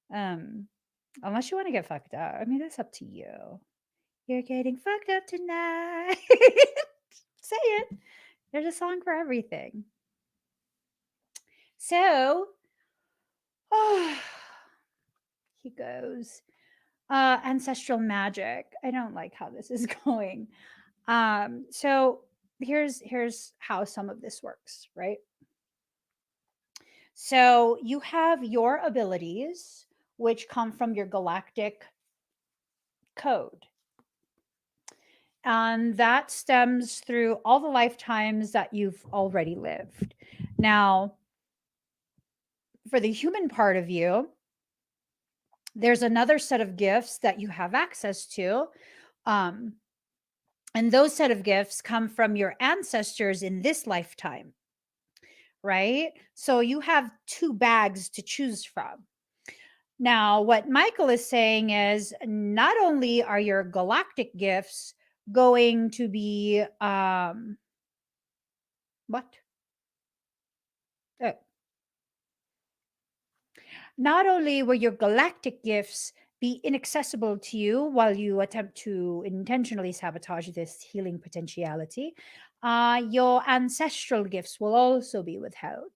unless you want to get fucked up, I mean, that's up to you. You're getting fucked up tonight. Say it. There's a song for everything. So, he goes, ancestral magic. I don't like how this is going. So here's how some of this works, right? So you have your abilities, which come from your galactic code. And that stems through all the lifetimes that you've already lived. Now, for the human part of you, there's another set of gifts that you have access to. And those set of gifts come from your ancestors in this lifetime, right? So you have two bags to choose from. Now, what Michael is saying is not only are your galactic gifts going to be what? Oh. Not only will your galactic gifts be inaccessible to you while you attempt to intentionally sabotage this healing potentiality, your ancestral gifts will also be withheld,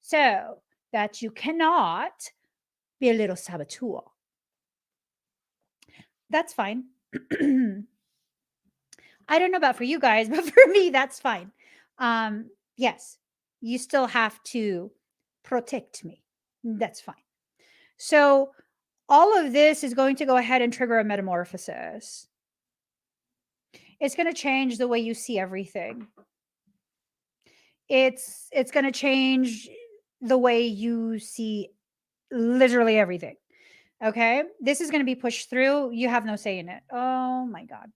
so that you cannot be a little saboteur. That's fine. I don't know about for you guys, but for me, that's fine. Yes, you still have to protect me. That's fine. So all of this is going to go ahead and trigger a metamorphosis. It's going to change the way you see everything. It's going to change the way you see literally everything. Okay. This is going to be pushed through. You have no say in it. Oh my God.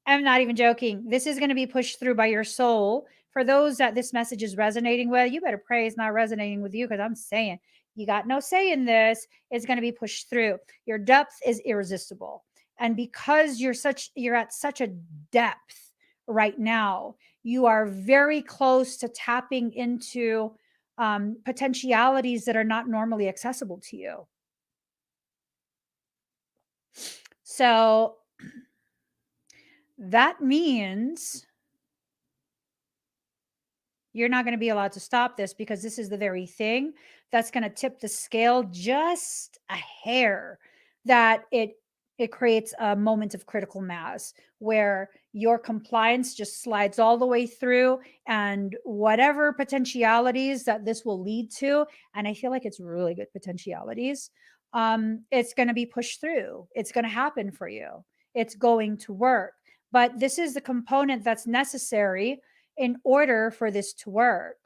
I'm not even joking. This is going to be pushed through by your soul. For those that this message is resonating with, you better pray it's not resonating with you, because I'm saying you got no say in this. It's going to be pushed through. Your depth is irresistible. And because you're at such a depth right now, you are very close to tapping into potentialities that are not normally accessible to you. So that means you're not going to be allowed to stop this, because this is the very thing that's going to tip the scale just a hair, that it creates a moment of critical mass where your compliance just slides all the way through, and whatever potentialities that this will lead to, and I feel like it's really good potentialities, it's going to be pushed through. It's going to happen for you. It's going to work. But this is the component that's necessary in order for this to work.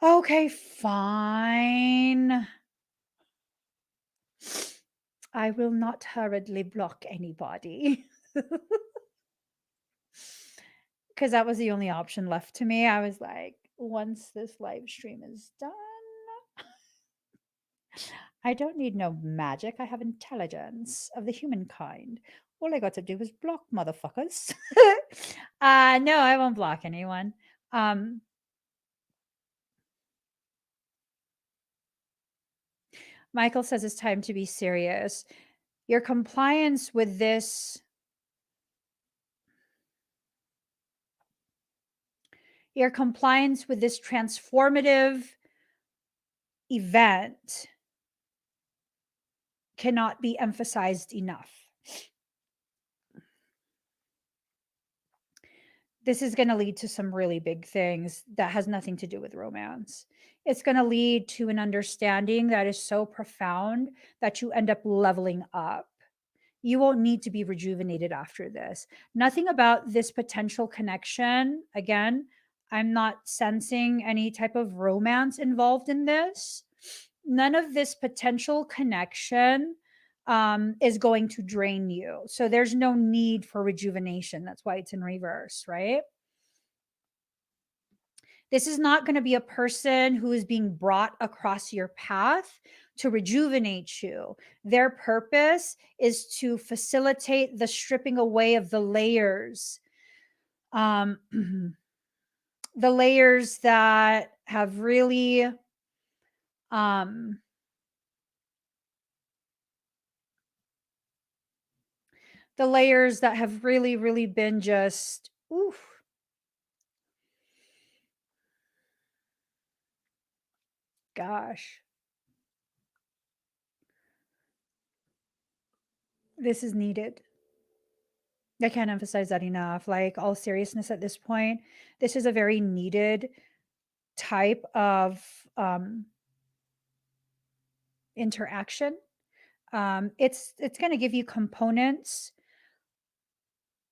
Okay, fine. I will not hurriedly block anybody. Because that was the only option left to me. I was like, once this live stream is done, I don't need no magic. I have intelligence of the humankind. All I got to do is block motherfuckers. No, I won't block anyone. Michael says it's time to be serious. Your compliance with this transformative event cannot be emphasized enough. This is going to lead to some really big things that has nothing to do with romance. It's going to lead to an understanding that is so profound that you end up leveling up. You won't need to be rejuvenated after this. Nothing about this potential connection, again, I'm not sensing any type of romance involved in this. None of this potential connection is going to drain you. So there's no need for rejuvenation. That's why it's in reverse, right? This is not going to be a person who is being brought across your path to rejuvenate you. Their purpose is to facilitate the stripping away of the layers. The layers that have really really been just oof. Gosh. This is needed. I can't emphasize that enough. Like, all seriousness at this point, this is a very needed type of interaction. It's going to give you components.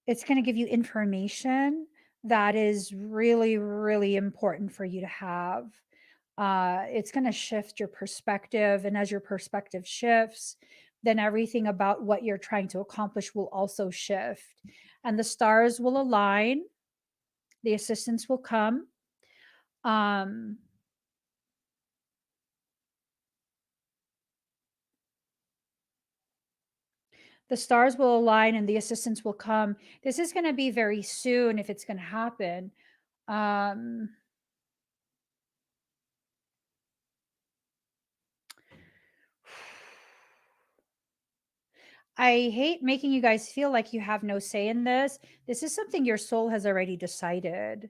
It's going to give you information that is really, really important for you to have. It's going to shift your perspective, and as your perspective shifts, then everything about what you're trying to accomplish will also shift, and the stars will align. The assistance will come. The stars will align and the assistance will come. This is going to be very soon if it's going to happen. I hate making you guys feel like you have no say in this. This is something your soul has already decided.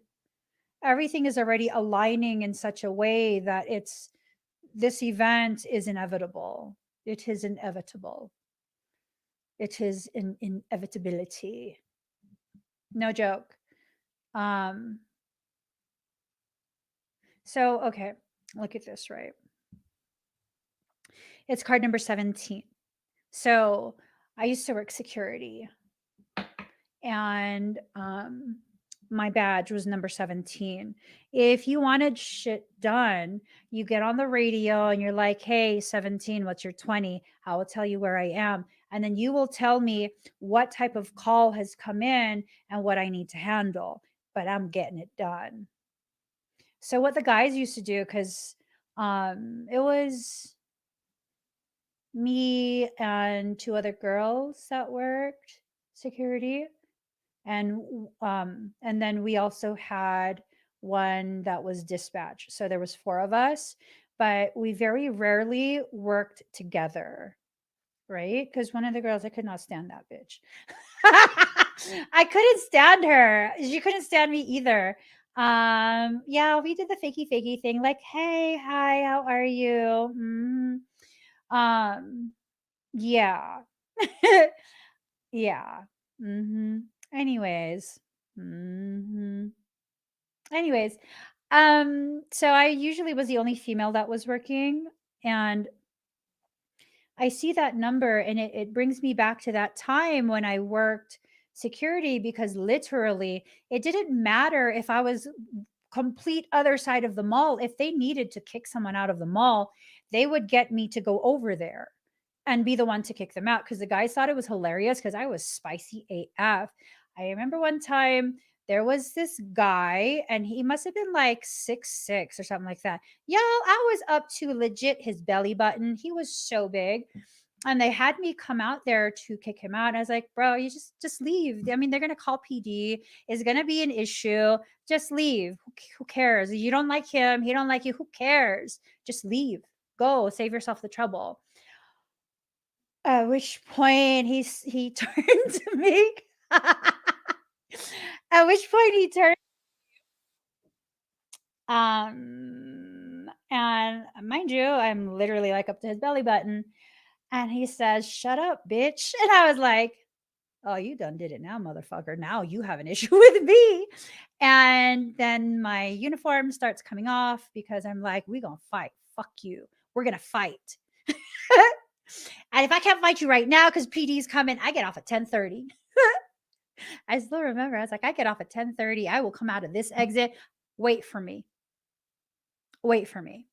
Everything is already aligning in such a way that this event is inevitable. It is inevitable. It is an inevitability. No joke. So, okay, look at this, right? It's card number 17. So I used to work security, and my badge was number 17. If you wanted shit done, you get on the radio and you're like, hey, 17, what's your 20? I will tell you where I am. And then you will tell me what type of call has come in and what I need to handle. But I'm getting it done. So what the guys used to do, because it was me and two other girls that worked security, and then we also had one that was dispatch. So there was four of us, but we very rarely worked together, right? Because one of the girls, I could not stand that bitch. I couldn't stand her. She couldn't stand me either. Yeah, we did the fakey thing, like, hey, hi, how are you? Um, yeah. Yeah. Anyways. hmm Anyways, so I usually was the only female that was working, and I see that number and it brings me back to that time when I worked security, because literally it didn't matter if I was complete other side of the mall. If they needed to kick someone out of the mall, they would get me to go over there and be the one to kick them out, because the guys thought it was hilarious because I was spicy AF. I remember one time there was this guy and he must have been like 6'6" or something like that. Y'all, I was up to legit his belly button. He was so big. And they had me come out there to kick him out. I was like, bro, you just leave. I mean, they're gonna call PD. It's gonna be an issue. Just leave. Who cares? You don't like him. He don't like you. Who cares? Just leave. Go. Save yourself the trouble. At which point he turned to me. At which point he turned, and mind you, I'm literally like up to his belly button, and he says, "Shut up, bitch." And I was like, "Oh, you done did it now, motherfucker. Now you have an issue with me." And then my uniform starts coming off because I'm like, "We gonna fight. Fuck you. We're gonna fight." And if I can't fight you right now because PD's coming, I get off at 10:30. I still remember. I was like, I get off at 10:30. I will come out of this exit. Wait for me. Wait for me.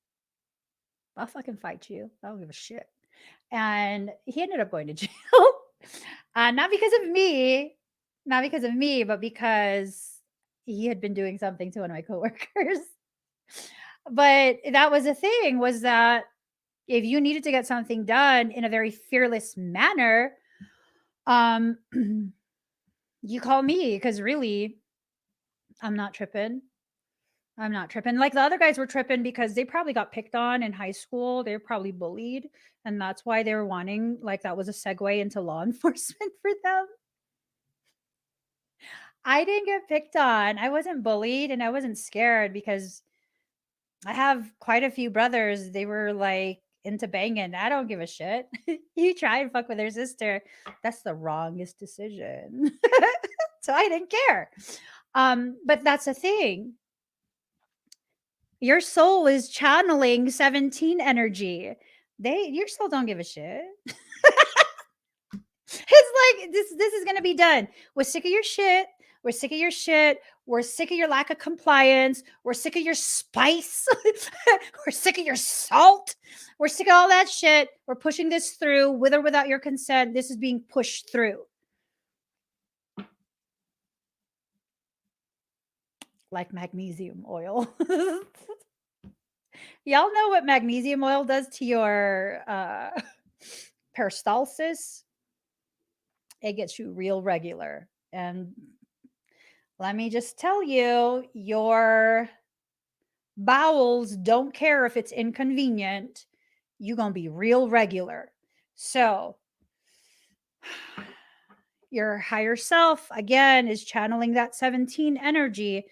I'll fucking fight you. I don't give a shit. And he ended up going to jail. Not because of me, but because he had been doing something to one of my coworkers. But that was the thing, was that if you needed to get something done in a very fearless manner, um, you call me, because really, I'm not tripping. I'm not tripping. Like the other guys were tripping because they probably got picked on in high school. They were probably bullied. And that's why they were wanting, like, that was a segue into law enforcement for them. I didn't get picked on. I wasn't bullied and I wasn't scared because I have quite a few brothers. They were like into banging. I don't give a shit. You try and fuck with their sister. That's the wrongest decision. So I didn't care. But that's the thing. Your soul is channeling 17 energy. Your soul don't give a shit. It's like this is gonna be done. We're sick of your shit. We're sick of your shit. We're sick of your lack of compliance. We're sick of your spice. We're sick of your salt. We're sick of all that shit. We're pushing this through with or without your consent. This is being pushed through. Like magnesium oil. Y'all know what magnesium oil does to your peristalsis? It gets you real regular. And let me just tell you, your bowels don't care if it's inconvenient. You're going to be real regular. So, your higher self, again, is channeling that 17 energy,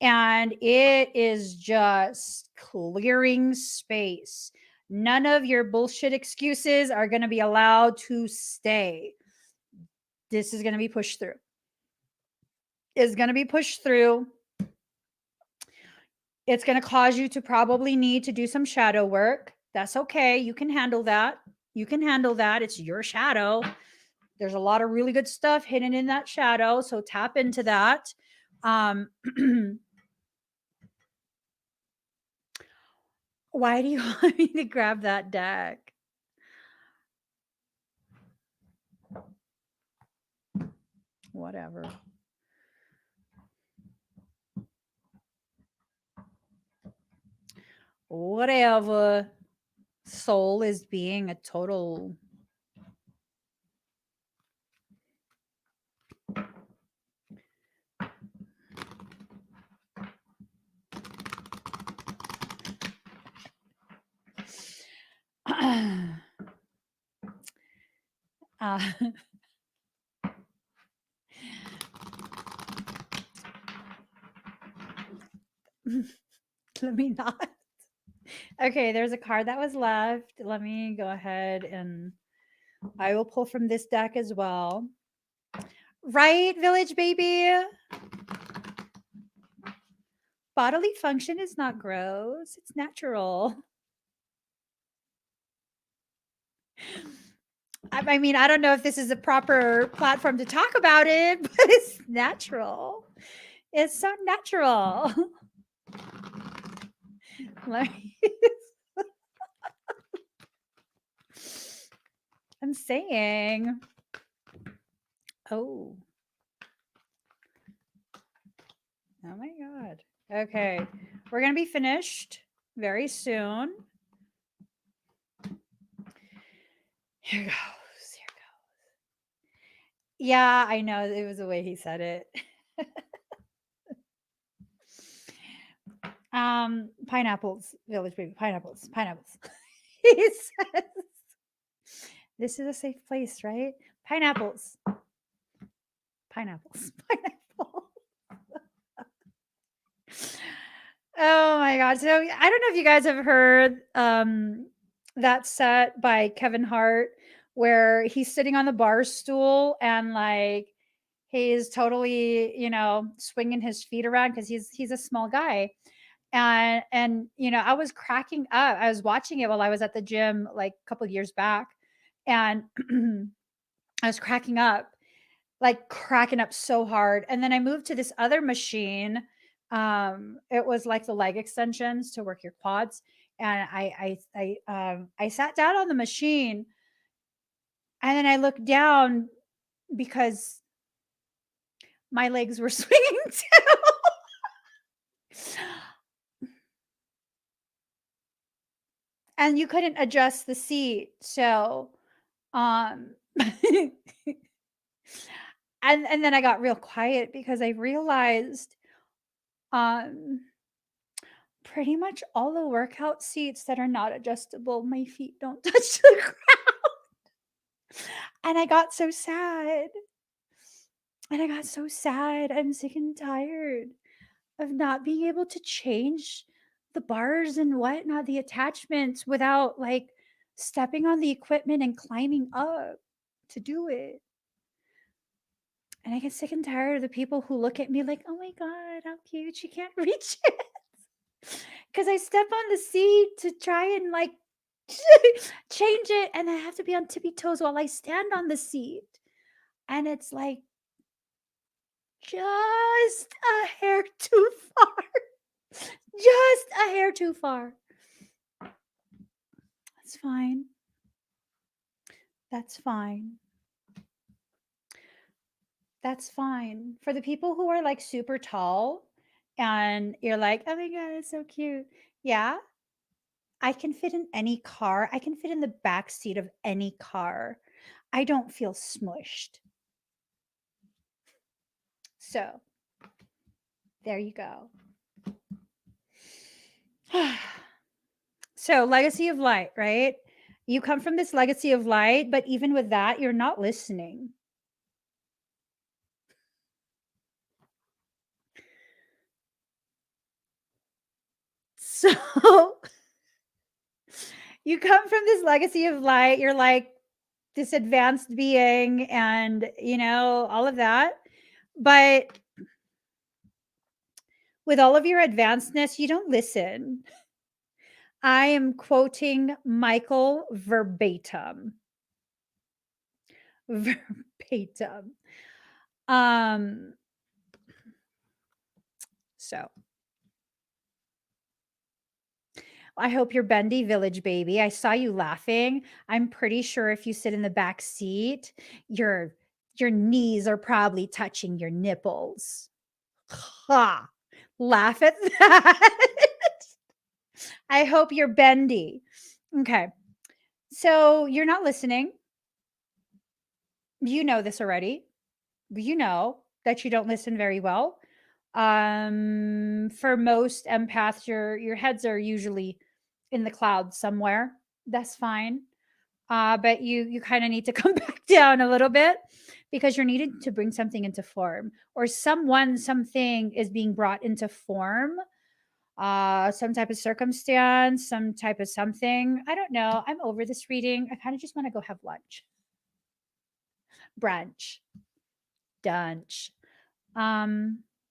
and it is just clearing space. None of your bullshit excuses are going to be allowed to stay. This is going to be pushed through. It's going to be pushed through. It's going to cause you to probably need to do some shadow work. That's okay. You can handle that. You can handle that. It's your shadow. There's a lot of really good stuff hidden in that shadow. So tap into that. Um, why do you want me to grab that deck? Whatever. Whatever. Soul is being a total. uh, let me not. Okay, there's a card that was left. Let me go ahead and I will pull from this deck as well. Right, village baby? Bodily function is not gross, it's natural. I mean, I don't know if this is a proper platform to talk about it, but it's natural. It's so natural. Like, I'm saying. Oh. Oh my God. Okay. We're going to be finished very soon. Here goes. Here goes. Yeah, I know. It was the way he said it. Pineapples, village baby, pineapples, pineapples. He says, this is a safe place, right? Pineapples, pineapples, pineapple. Oh my God. So I don't know if you guys have heard that set by Kevin Hart where he's sitting on the bar stool and like he's totally, swinging his feet around because he's a small guy. And I was cracking up. I was watching it while I was at the gym like a couple years back, and I was cracking up so hard. And then I moved to this other machine. It was like the leg extensions to work your quads, and I sat down on the machine, and then I looked down because my legs were swinging too. And you couldn't adjust the seat. So, um, and then I got real quiet because I realized, um, pretty much all the workout seats that are not adjustable, my feet don't touch the ground. And I got so sad. And I got so sad. I'm sick and tired of not being able to change the bars and whatnot, the attachments without like stepping on the equipment and climbing up to do it. And I get sick and tired of the people who look at me like, oh my God, how cute. She can't reach it. Because I step on the seat to try and like change it. And I have to be on tippy toes while I stand on the seat. And it's like just a hair too far. Just a hair too far. That's fine. That's fine. That's fine. For the people who are like super tall and you're like, oh my God, it's so cute. Yeah, I can fit in any car. I can fit in the back seat of any car. I don't feel smushed. So there you go. So, legacy of light, right? You come from this legacy of light, but even with that, you're not listening. So, you come from this legacy of light, you're like this advanced being and, all of that. But with all of your advancedness, you don't listen. I am quoting Michael verbatim. Verbatim. Um, So I hope you're bendy, village baby. I saw you laughing. I'm pretty sure if you sit in the back seat, your knees are probably touching your nipples. Ha! Laugh at that. I hope you're bendy. Okay. So you're not listening. You know this already. You know that you don't listen very well. For most empaths, your heads are usually in the clouds somewhere. That's fine. But you kind of need to come back down a little bit because you're needed to bring something into form, or something is being brought into form. Some type of circumstance, some type of something. I don't know. I'm over this reading. I kind of just want to go have lunch, brunch, dunch.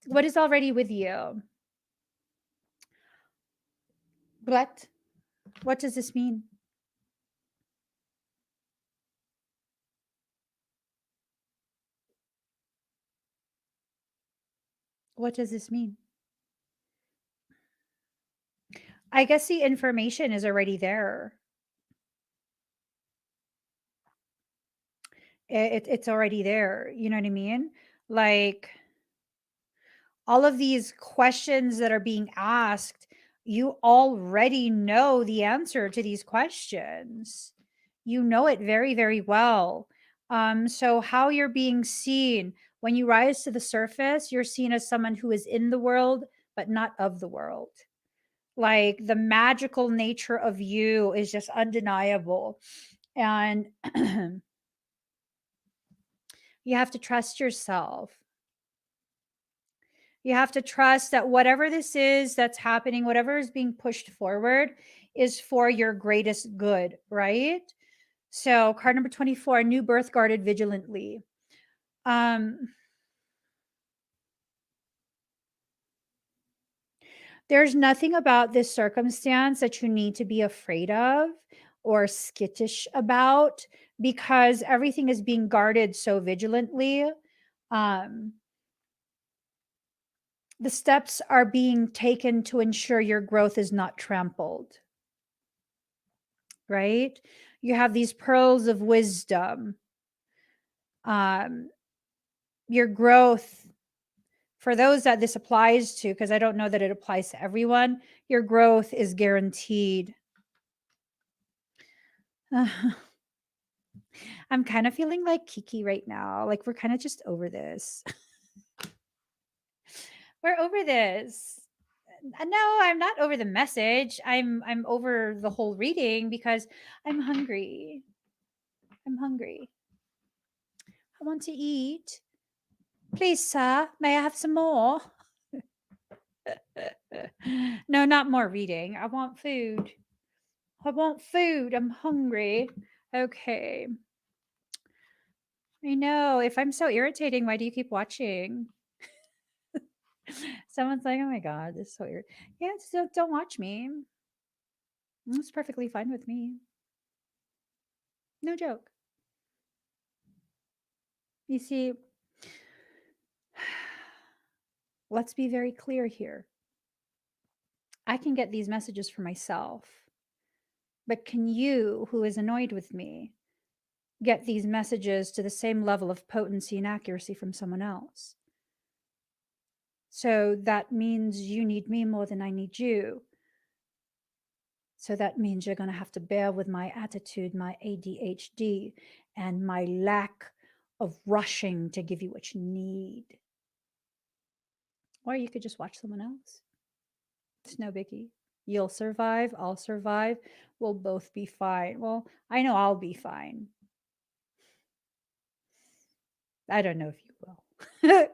What is already with you? What? What does this mean? What does this mean? I guess the information is already there. It's already there. You know what I mean? Like all of these questions that are being asked, you already know the answer to these questions. You know it very, very well. So how you're being seen when you rise to the surface, you're seen as someone who is in the world, but not of the world. Like the magical nature of you is just undeniable. And you have to trust yourself. You have to trust that whatever this is that's happening, whatever is being pushed forward is for your greatest good, right? So, card number 24, new birth guarded vigilantly. Um, there's nothing about this circumstance that you need to be afraid of or skittish about because everything is being guarded so vigilantly. Um, the steps are being taken to ensure your growth is not trampled, right? You have these pearls of wisdom. Um, your growth, for those that this applies to, because I don't know that it applies to everyone, your growth is guaranteed. I'm kind of feeling like Kiki right now. Like we're kind of just over this. We're over this. No, I'm not over the message. I'm over the whole reading because I'm hungry. I'm hungry. I want to eat. Please, sir, may I have some more? No, not more reading. I want food. I want food. I'm hungry. Okay. I know. If I'm so irritating, why do you keep watching? Someone's like, oh my God, this is so irritating. Yeah, so don't watch me. It's perfectly fine with me. No joke. You see, let's be very clear here. I can get these messages for myself, but can you, who is annoyed with me, get these messages to the same level of potency and accuracy from someone else? So that means you need me more than I need you. So that means you're going to have to bear with my attitude, my ADHD, and my lack of rushing to give you what you need. Or you could just watch someone else. It's no biggie. You'll survive. I'll survive. We'll both be fine. Well, I know I'll be fine. I don't know if you will.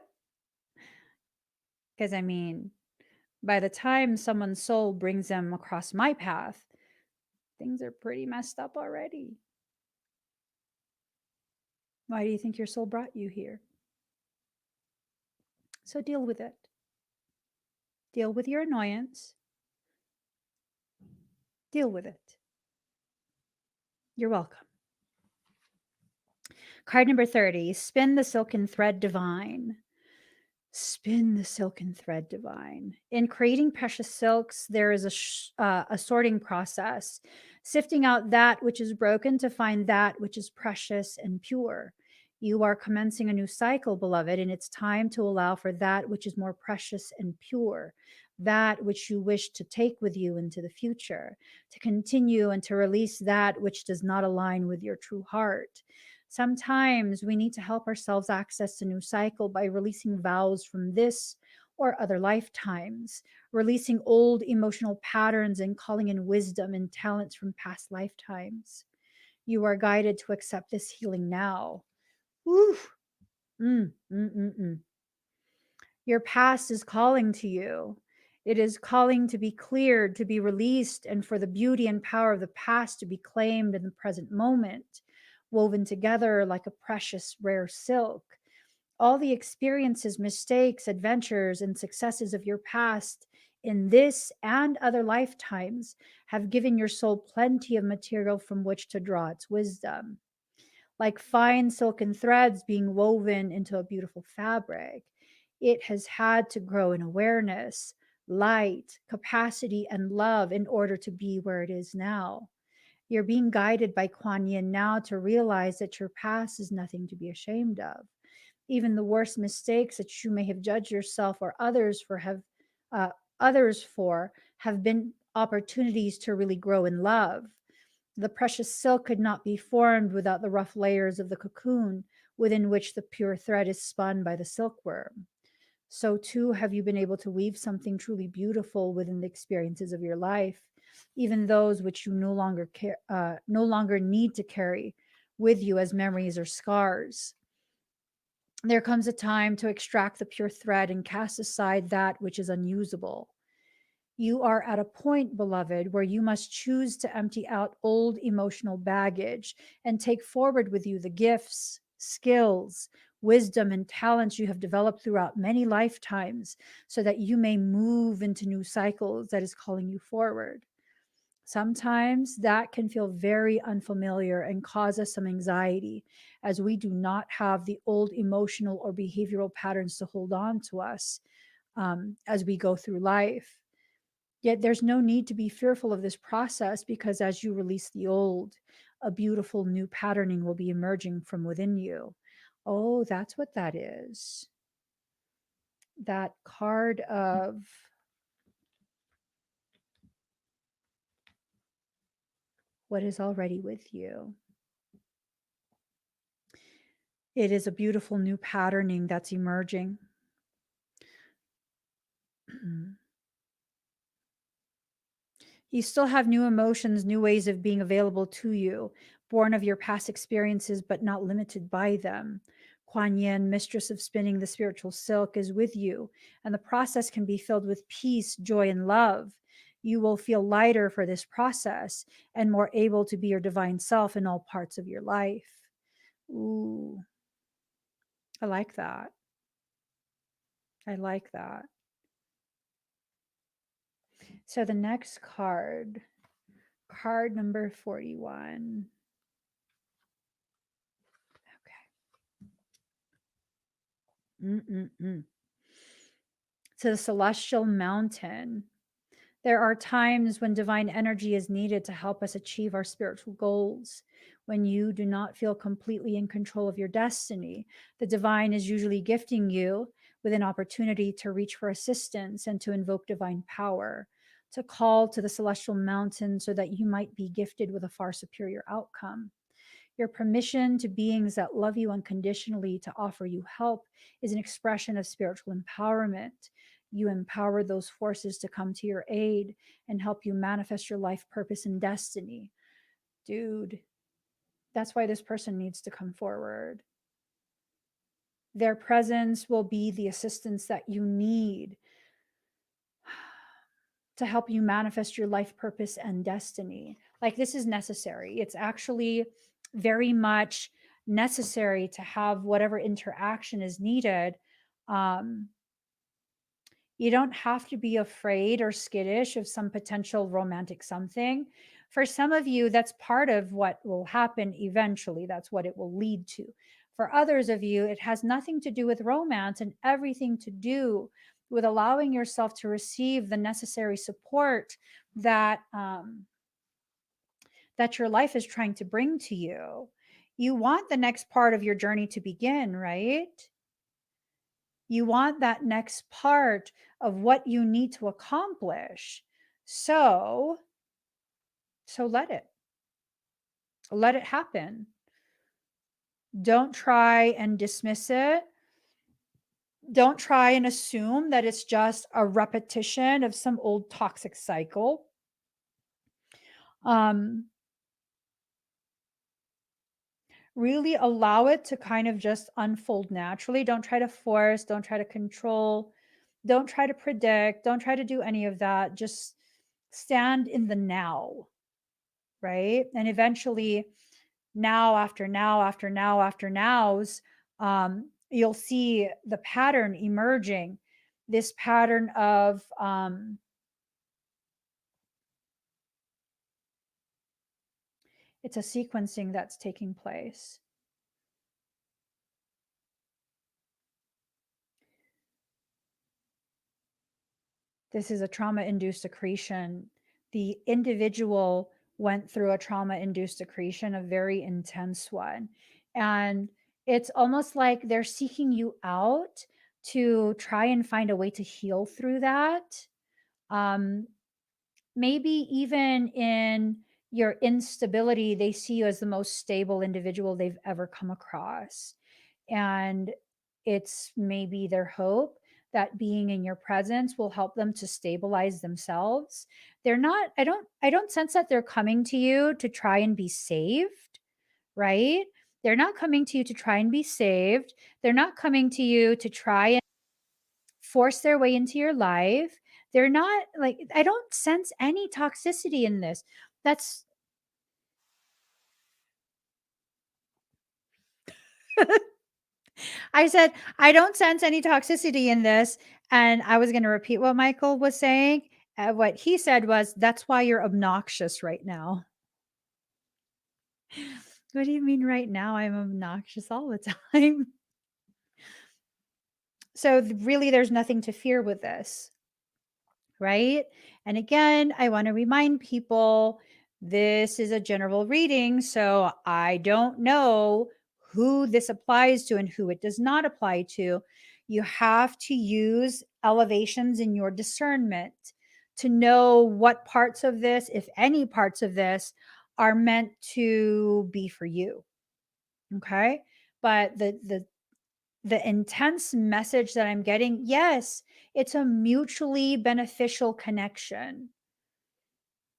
Because, I mean, by the time someone's soul brings them across my path, things are pretty messed up already. Why do you think your soul brought you here? So deal with it. Deal with your annoyance. Deal with it. You're welcome. Card number 30, spin the silken thread divine. Spin the silken thread, divine. In creating precious silks, there is a sorting process, sifting out that which is broken to find that which is precious and pure. You are commencing a new cycle, beloved, and it's time to allow for that which is more precious and pure, that which you wish to take with you into the future, to continue and to release that which does not align with your true heart. Sometimes we need to help ourselves access a new cycle by releasing vows from this or other lifetimes, releasing old emotional patterns and calling in wisdom and talents from past lifetimes. You are guided to accept this healing now. Woo. Mm, mm, mm, mm. Your past is calling to you. It is calling to be cleared, to be released, and for the beauty and power of the past to be claimed in the present moment, woven together like a precious, rare silk. All the experiences, mistakes, adventures, and successes of your past in this and other lifetimes have given your soul plenty of material from which to draw its wisdom. Like fine silken threads being woven into a beautiful fabric, it has had to grow in awareness, light, capacity, and love in order to be where it is now. You're being guided by Kuan Yin now to realize that your past is nothing to be ashamed of. Even the worst mistakes that you may have judged yourself or uh, others for have been opportunities to really grow in love. The precious silk could not be formed without the rough layers of the cocoon within which the pure thread is spun by the silkworm. So too have you been able to weave something truly beautiful within the experiences of your life, even those which you no longer need to carry with you as memories or scars. There comes a time to extract the pure thread and cast aside that which is unusable. You are at a point, beloved, where you must choose to empty out old emotional baggage and take forward with you the gifts, skills, wisdom, and talents you have developed throughout many lifetimes so that you may move into new cycles that is calling you forward. Sometimes that can feel very unfamiliar and cause us some anxiety as we do not have the old emotional or behavioral patterns to hold on to us as we go through life. Yet there's no need to be fearful of this process because as you release the old, a beautiful new patterning will be emerging from within you. Oh, that's what that is. That card of what is already with you. It is a beautiful new patterning that's emerging. You still have new emotions, new ways of being available to you, born of your past experiences, but not limited by them. Kuan Yin, mistress of spinning the spiritual silk, is with you, and the process can be filled with peace, joy, and love. You will feel lighter for this process and more able to be your divine self in all parts of your life. Ooh, I like that. I like that. So the next card number 41. Mm-mm-mm. To the celestial mountain. There are times when divine energy is needed to help us achieve our spiritual goals. When you do not feel completely in control of your destiny, the divine is usually gifting you with an opportunity to reach for assistance and to invoke divine power, to call to the celestial mountain so that you might be gifted with a far superior outcome. Your permission to beings that love you unconditionally to offer you help is an expression of spiritual empowerment. You empower those forces to come to your aid and help you manifest your life purpose and destiny. Dude, that's why this person needs to come forward. Their presence will be the assistance that you need to help you manifest your life purpose and destiny. Like, this is necessary. It's actually very much necessary to have whatever interaction is needed. Um, you don't have to be afraid or skittish of some potential romantic something. For some of you, that's part of what will happen eventually. That's what it will lead to. For others of you, it has nothing to do with romance and everything to do with allowing yourself to receive the necessary support that that your life is trying to bring to you. You want the next part of your journey to begin, right? You want that next part of what you need to accomplish. So let it. Let it happen. Don't try and dismiss it. Don't try and assume that it's just a repetition of some old toxic cycle. Really allow it to kind of just unfold naturally. Don't try to force, don't try to control, don't try to predict, don't try to do any of that. Just stand in the now, right? And eventually, now after now after now after nows, you'll see the pattern emerging. This pattern of it's a sequencing that's taking place. This is a trauma-induced accretion. The individual went through a trauma-induced accretion, a very intense one. And it's almost like they're seeking you out to try and find a way to heal through that. Maybe even in your instability, they see you as the most stable individual they've ever come across. And it's maybe their hope that being in your presence will help them to stabilize themselves. They're not, I don't sense that they're coming to you to try and be saved, right? They're not coming to you to try and be saved. They're not coming to you to try and force their way into your life. They're not like, I don't sense any toxicity in this. That's I said, I don't sense any toxicity in this. And I was going to repeat what Michael was saying. What he said was, that's why you're obnoxious right now. What do you mean right now? I'm obnoxious all the time. So, really, there's nothing to fear with this, right? And again, I want to remind people this is a general reading. So, I don't know who this applies to and who it does not apply to. You have to use elevations in your discernment to know what parts of this, if any parts of this, are meant to be for you. Okay. But the intense message that I'm getting, yes, it's a mutually beneficial connection.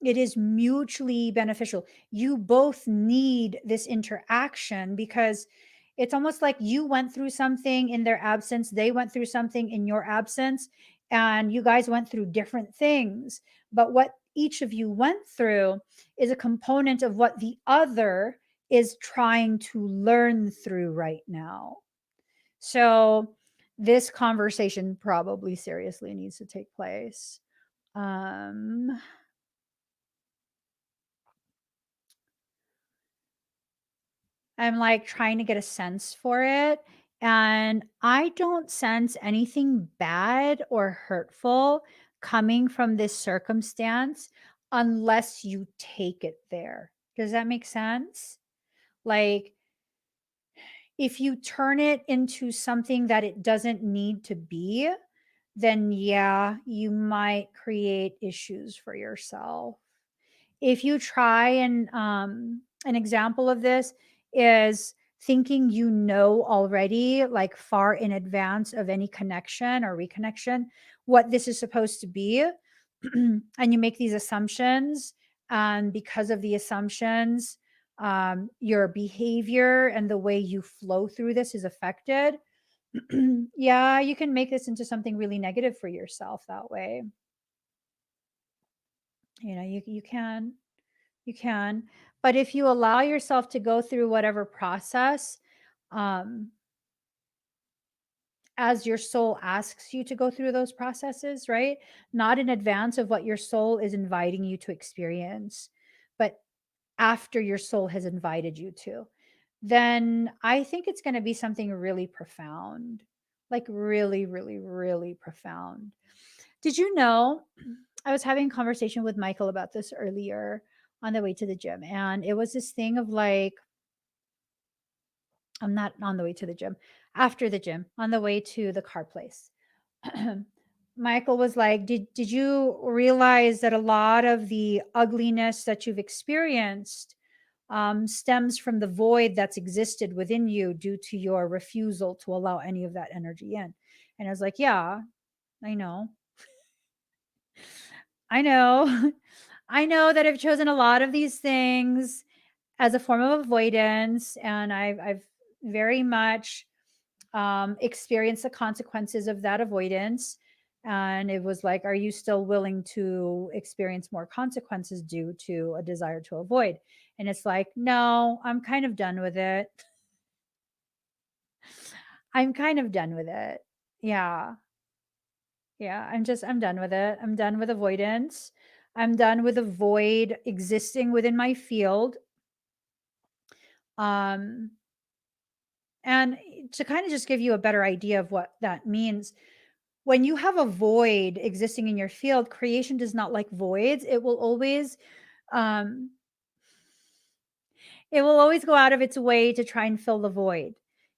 It is mutually beneficial. You both need this interaction because it's almost like you went through something in their absence, they went through something in your absence, and you guys went through different things. But what each of you went through is a component of what the other is trying to learn through right now. So this conversation probably seriously needs to take place. I'm like trying to get a sense for it. And I don't sense anything bad or hurtful coming from this circumstance unless you take it there. Does that make sense? Like, if you turn it into something that it doesn't need to be, then yeah, you might create issues for yourself. If you try and an example of this is thinking you know already, like far in advance of any connection or reconnection, what this is supposed to be, and you make these assumptions, and because of the assumptions, your behavior and the way you flow through this is affected. Yeah, you can make this into something really negative for yourself that way. You know, you can, but if you allow yourself to go through whatever process, um, as your soul asks you to go through those processes, right? Not in advance of what your soul is inviting you to experience, but after your soul has invited you to. then I think it's going to be something really profound, like really, really, really profound. Did you know? I was having a conversation with Michael about this earlier on the way to the gym, and it was this thing of like, I'm not on the way to the gym, after the gym, on the way to the car place. Michael was like, did you realize that a lot of the ugliness that you've experienced stems from the void that's existed within you due to your refusal to allow any of that energy in? And I was like, yeah, I know. I know. I know that I've chosen a lot of these things as a form of avoidance, and I've very much experienced the consequences of that avoidance. And it was like, are you still willing to experience more consequences due to a desire to avoid? And it's like, no, I'm kind of done with it. I'm kind of done with it. Yeah. Yeah. I'm done with it. I'm done with avoidance. I'm done with a void existing within my field. Um, and to kind of just give you a better idea of what that means, when you have a void existing in your field, creation does not like voids. Um, it will always go out of its way to try and fill the void.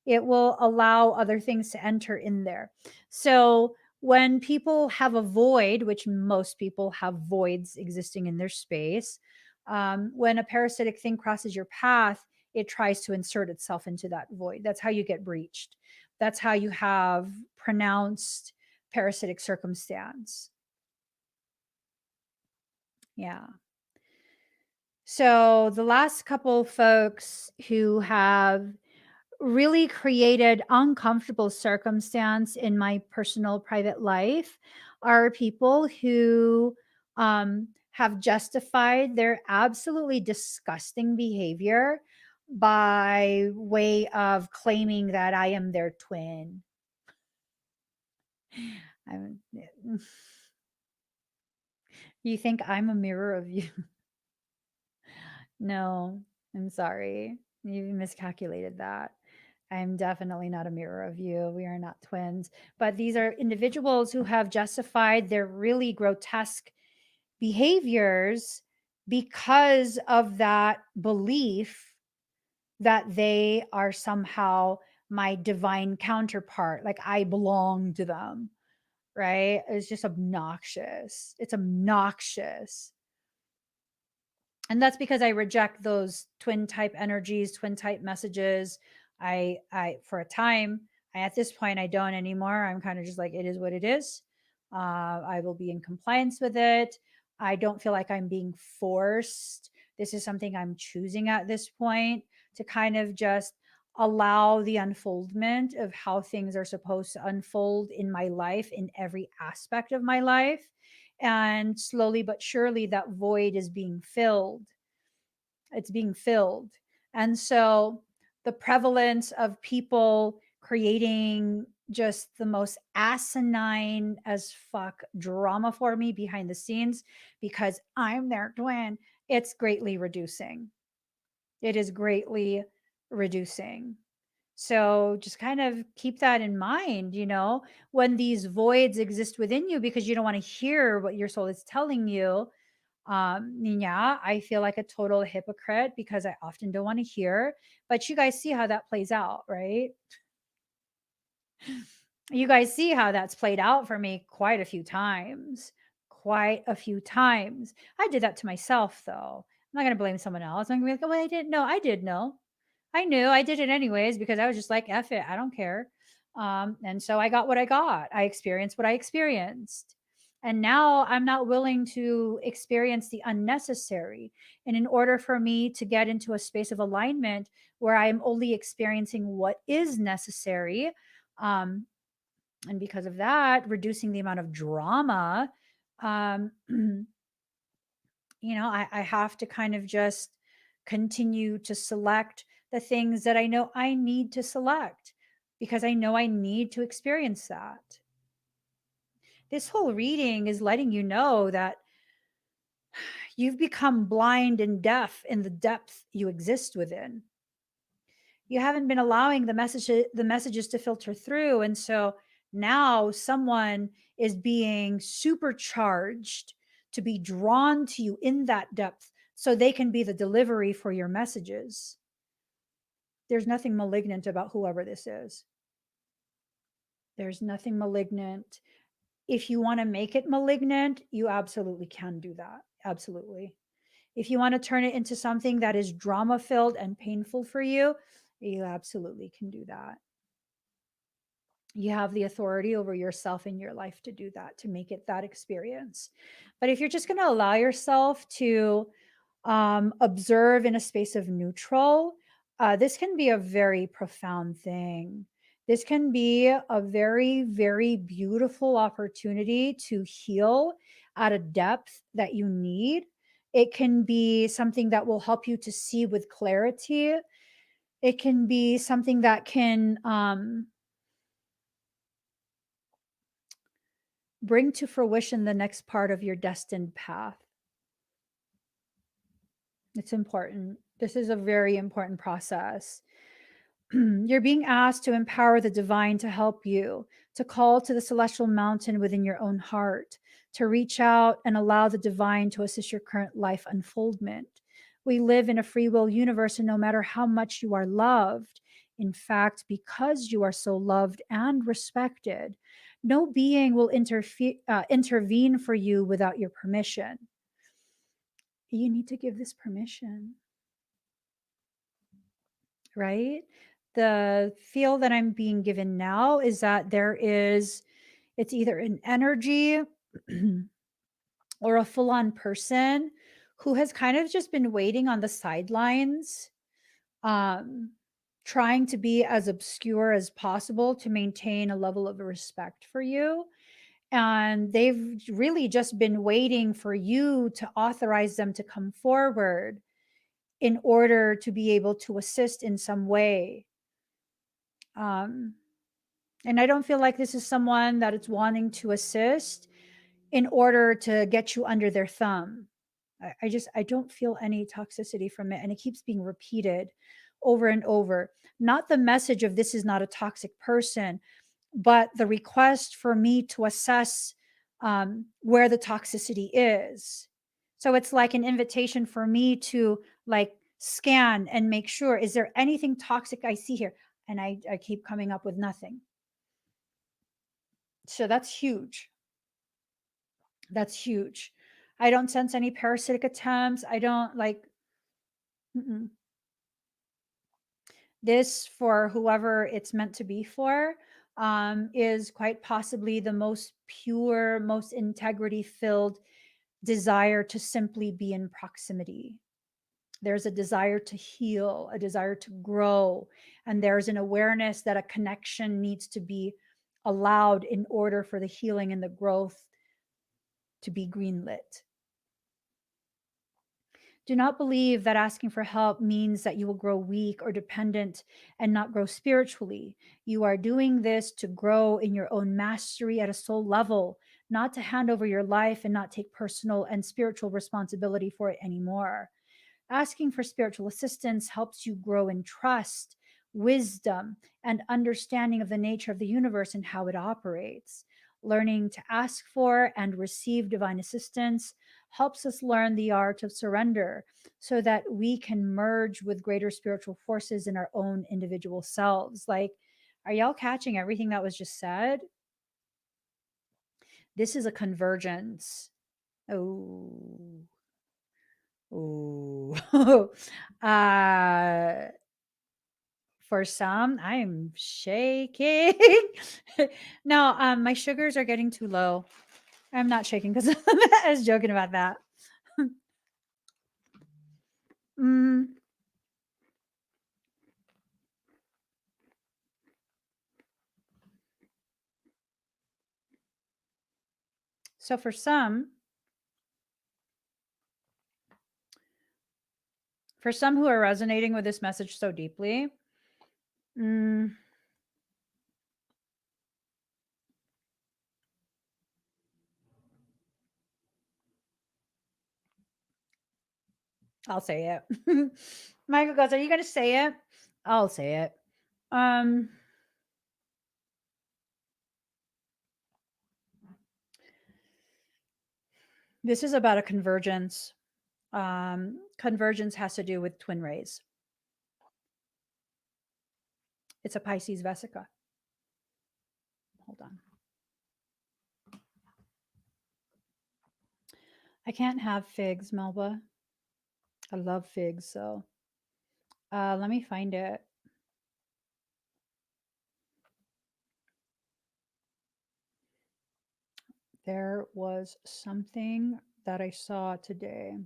It will allow other things to enter in there. So when people have a void, which most people have voids existing in their space, when a parasitic thing crosses your path, it tries to insert itself into that void. That's how you get breached. That's how you have pronounced parasitic circumstance. Yeah. So the last couple folks who have really created uncomfortable circumstance in my personal private life are people who have justified their absolutely disgusting behavior by way of claiming that I am their twin. I'm, you think I'm a mirror of you? No, I'm sorry. You miscalculated that. I'm definitely not a mirror of you. We are not twins. But these are individuals who have justified their really grotesque behaviors because of that belief that they are somehow my divine counterpart, like I belong to them, right? It's just obnoxious. It's obnoxious. And that's because I reject those twin type energies, twin type messages. I for a time, at this point I don't anymore. I'm kind of just like, it is what it is. I will be in compliance with it. I don't feel like I'm being forced. This is something I'm choosing at this point to kind of just allow the unfoldment of how things are supposed to unfold in my life, in every aspect of my life. And slowly but surely, that void is being filled. It's being filled. And so the prevalence of people creating just the most asinine as fuck drama for me behind the scenes because I'm their twin, it's greatly reducing. It is greatly reducing. So just kind of keep that in mind, when these voids exist within you because you don't want to hear what your soul is telling you. Yeah, I feel like a total hypocrite because I often don't want to hear, but you guys see how that plays out, right? You guys see how that's played out for me quite a few times. Quite a few times. I did that to myself, though. I'm not going to blame someone else. I'm going to be like, oh, I didn't know. I did know. I knew. I did it anyways because I was just like, F it. I don't care. And so I got what I got. I experienced what I experienced. And now I'm not willing to experience the unnecessary. And in order for me to get into a space of alignment where I'm only experiencing what is necessary, um, and because of that, reducing the amount of drama, um, I have to kind of just continue to select the things that I know I need to select because I know I need to experience that. This whole reading is letting you know that you've become blind and deaf in the depth you exist within. You haven't been allowing the messages to filter through. And so now someone is being supercharged to be drawn to you in that depth so they can be the delivery for your messages. There's nothing malignant about whoever this is. There's nothing malignant. If you want to make it malignant, you absolutely can do that. Absolutely. If you want to turn it into something that is drama filled and painful for you, you absolutely can do that. You have the authority over yourself in your life to do that, to make it that experience. But if you're just going to allow yourself to observe in a space of neutral, this can be a very profound thing. This can be a very, very beautiful opportunity to heal at a depth that you need. It can be something that will help you to see with clarity. It can be something that can bring to fruition the next part of your destined path. It's important. This is a very important process. You're being asked to empower the divine to help you, to call to the celestial mountain within your own heart, to reach out and allow the divine to assist your current life unfoldment. We live in a free will universe, and no matter how much you are loved, in fact, because you are so loved and respected, no being will intervene for you without your permission. You need to give this permission, right? The feel that I'm being given now is that it's either an energy or a full on person who has kind of just been waiting on the sidelines, um, trying to be as obscure as possible to maintain a level of respect for you. And they've really just been waiting for you to authorize them to come forward in order to be able to assist in some way. Um, and I don't feel like this is someone that is wanting to assist in order to get you under their thumb. I don't feel any toxicity from it. And it keeps being repeated over and over. Not the message of this is not a toxic person, but the request for me to assess where the toxicity is. So it's like an invitation for me to like scan and make sure, is there anything toxic I see here? And I keep coming up with nothing. So that's huge. That's huge. I don't sense any parasitic attempts. I don't like mm-mm. This for whoever it's meant to be for is quite possibly the most pure, most integrity filled desire to simply be in proximity. There's a desire to heal, a desire to grow, and there's an awareness that a connection needs to be allowed in order for the healing and the growth to be greenlit. Do not believe that asking for help means that you will grow weak or dependent and not grow spiritually. You are doing this to grow in your own mastery at a soul level, not to hand over your life and not take personal and spiritual responsibility for it anymore. Asking for spiritual assistance helps you grow in trust, wisdom, and understanding of the nature of the universe and how it operates. Learning to ask for and receive divine assistance helps us learn the art of surrender so that we can merge with greater spiritual forces in our own individual selves. Like, are y'all catching everything that was just said? This is a convergence. Oh, oh. For some, I'm shaking. No, my sugars are getting too low. I'm not shaking because I was joking about that. Mm, so for some who are resonating with this message so deeply, mm, I'll say it. Michael goes, "Are you going to say it?" I'll say it. This is about a convergence. Convergence has to do with twin rays. It's a Pisces vesica. Hold on. I can't have figs, Melba. I love figs, so let me find it. There was something that I saw today.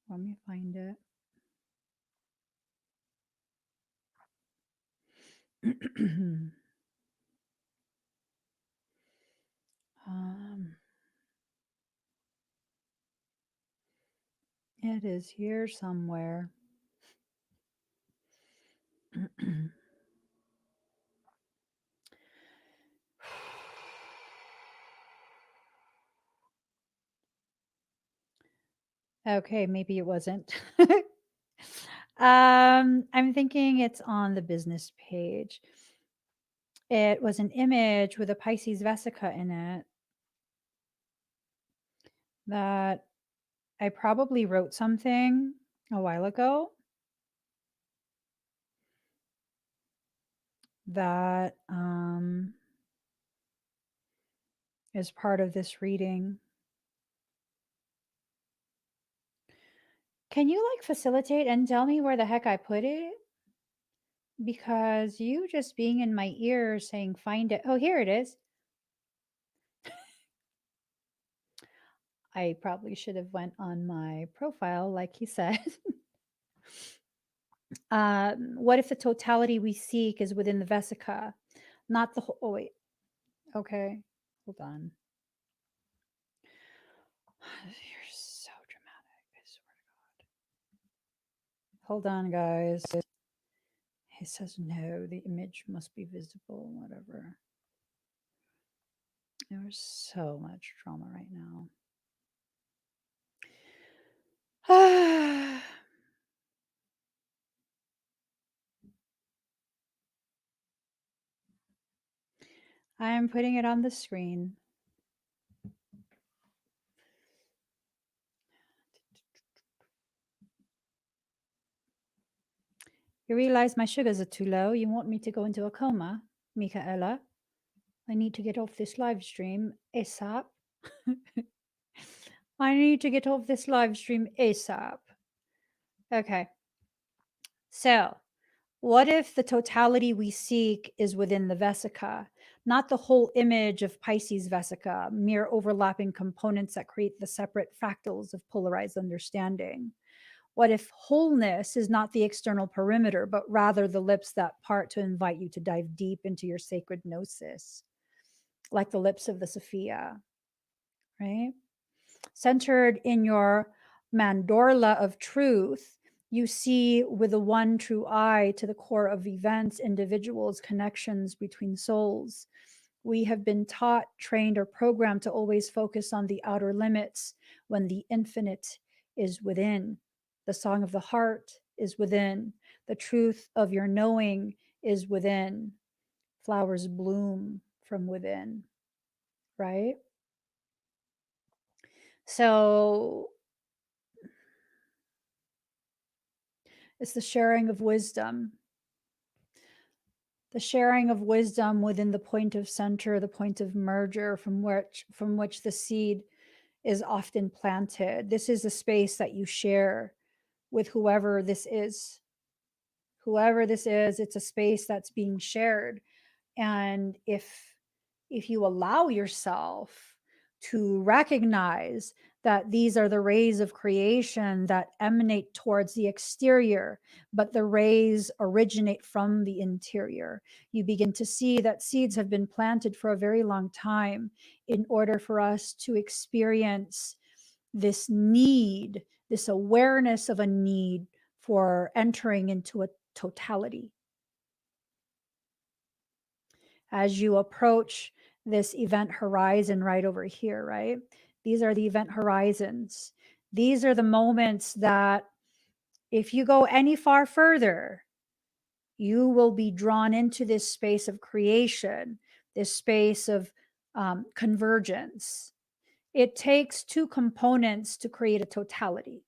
Let me find it. It is here somewhere. Okay, maybe it wasn't. I'm thinking it's on the business page. It was an image with a Pisces vesica in it that I probably wrote something a while ago that is part of this reading. Can you like facilitate and tell me where the heck I put it? Because you just being in my ear saying find it. Oh, here it is. I probably should have went on my profile like he said. What if the totality we seek is within the vesica, not the whole? Oh wait, okay, hold on. You're so dramatic. I swear to God. Hold on, guys. He says no. The image must be visible. Whatever. There's so much drama right now. I'm putting it on the screen. You realize my sugars are too low. You want me to go into a coma, Michaela? I need to get off this live stream ASAP. I need to get off this live stream ASAP. Okay. So, what if the totality we seek is within the vesica, not the whole image of Pisces vesica, mere overlapping components that create the separate fractals of polarized understanding? What if wholeness is not the external perimeter, but rather the lips that part to invite you to dive deep into your sacred gnosis, like the lips of the Sophia, right? Centered in your mandorla of truth, you see with the one true eye to the core of events, individuals, connections between souls. We have been taught, trained, or programmed to always focus on the outer limits when the infinite is within. The song of the heart is within. The truth of your knowing is within. Flowers bloom from within, right? So it's the sharing of wisdom. The sharing of wisdom within the point of center, the point of merger from which the seed is often planted. This is a space that you share with whoever this is. Whoever this is, it's a space that's being shared. And if you allow yourself to recognize that these are the rays of creation that emanate towards the exterior, but the rays originate from the interior, you begin to see that seeds have been planted for a very long time in order for us to experience this need, this awareness of a need for entering into a totality. As you approach this event horizon right over here, right? These are the event horizons. These are the moments that If you go any far further, you will be drawn into this space of creation, this space of convergence. It takes two components to create a totality,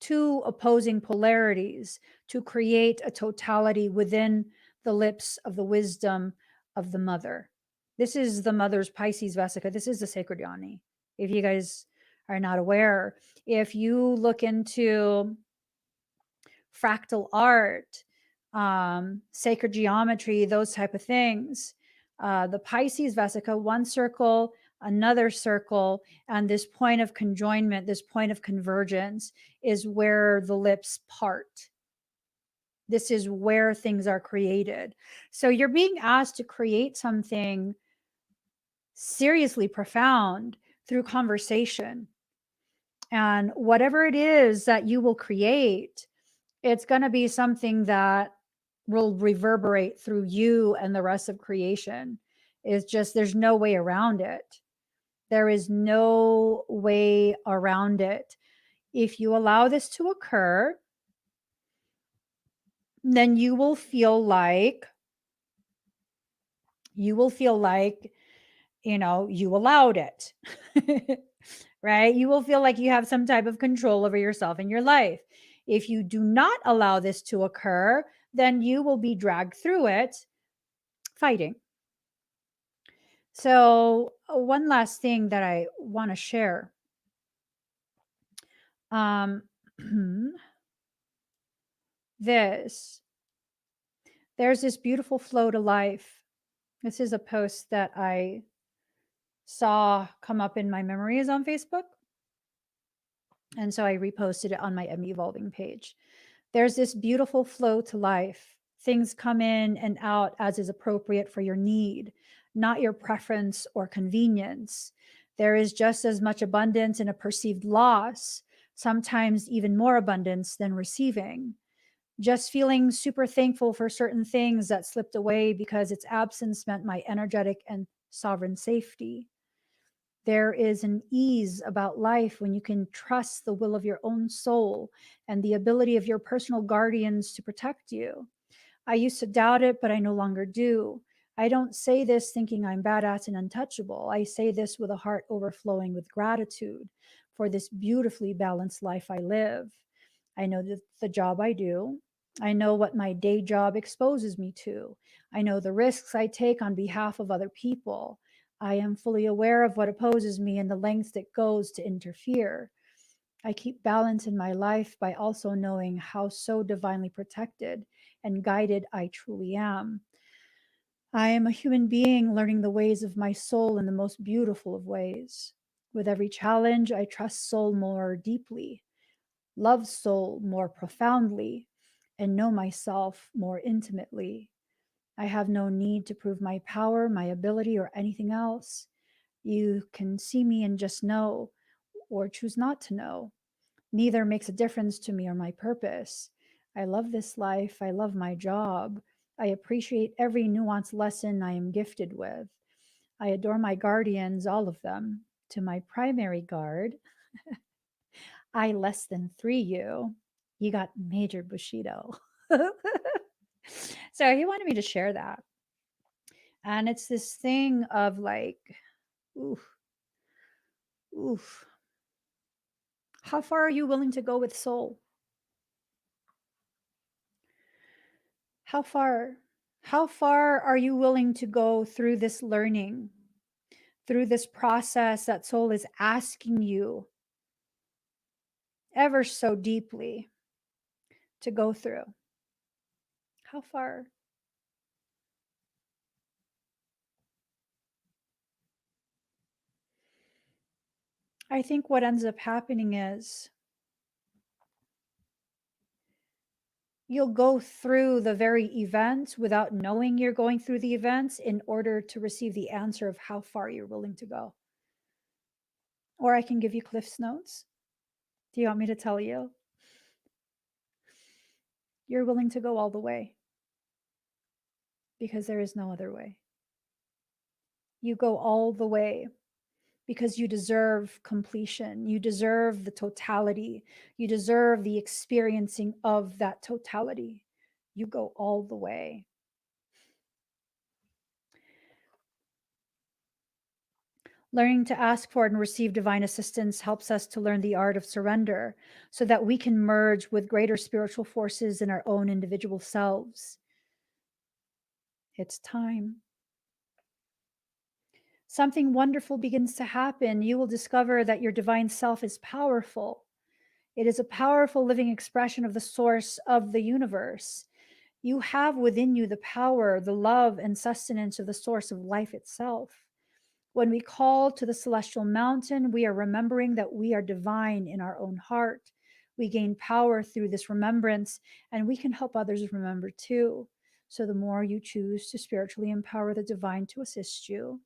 two opposing polarities to create a totality within the lips of the wisdom of the mother. This is the mother's Pisces Vesica. This is the sacred yoni. If you guys are not aware, if you look into fractal art, sacred geometry, those type of things, the Pisces Vesica, one circle, another circle, and this point of conjoinment, this point of convergence is where the lips part. This is where things are created. So you're being asked to create something seriously profound through conversation. And whatever it is that you will create, it's going to be something that will reverberate through you and the rest of creation. It's just, there's no way around it. There is no way around it. If you allow this to occur, then you will feel like, you know, you allowed it, right? You will feel like you have some type of control over yourself and your life. If you do not allow this to occur, then you will be dragged through it fighting. So, one last thing that I want to share. There's this beautiful flow to life. This is a post that I saw come up in my memories on Facebook. And so I reposted it on my M Evolving page. There's this beautiful flow to life. Things come in and out as is appropriate for your need, not your preference or convenience. There is just as much abundance in a perceived loss, sometimes even more abundance than receiving. Just feeling super thankful for certain things that slipped away because its absence meant my energetic and sovereign safety. There is an ease about life when you can trust the will of your own soul and the ability of your personal guardians to protect you. I used to doubt it, but I no longer do. I don't say this thinking I'm badass and untouchable. I say this with a heart overflowing with gratitude for this beautifully balanced life I live. I know the job I do. I know what my day job exposes me to. I know the risks I take on behalf of other people. I am fully aware of what opposes me and the lengths it goes to interfere. I keep balance in my life by also knowing how so divinely protected and guided I truly am. I am a human being learning the ways of my soul in the most beautiful of ways. With every challenge, I trust soul more deeply, love soul more profoundly, and know myself more intimately. I have no need to prove my power, my ability, or anything else. You can see me and just know, or choose not to know. Neither makes a difference to me or my purpose. I love this life. I love my job. I appreciate every nuanced lesson I am gifted with. I adore my guardians, all of them. To my primary guard, I less than 3 you. You got Major Bushido. So he wanted me to share that. And it's this thing of like, oof, oof. How far are you willing to go with soul? How far? How far are you willing to go through this learning, through this process that soul is asking you ever so deeply to go through? How far? I think what ends up happening is you'll go through the very events without knowing you're going through the events in order to receive the answer of how far you're willing to go. Or I can give you Cliff's Notes. Do you want me to tell you? You're willing to go all the way because there is no other way. You go all the way because you deserve completion. You deserve the totality. You deserve the experiencing of that totality. You go all the way. Learning to ask for and receive divine assistance helps us to learn the art of surrender so that we can merge with greater spiritual forces in our own individual selves. It's time. Something wonderful begins to happen. You will discover that your divine self is powerful. It is a powerful living expression of the source of the universe. You have within you the power, the love, and sustenance of the source of life itself. When we call to the celestial mountain, we are remembering that we are divine in our own heart. We gain power through this remembrance, and we can help others remember too. So, the more you choose to spiritually empower the divine to assist you,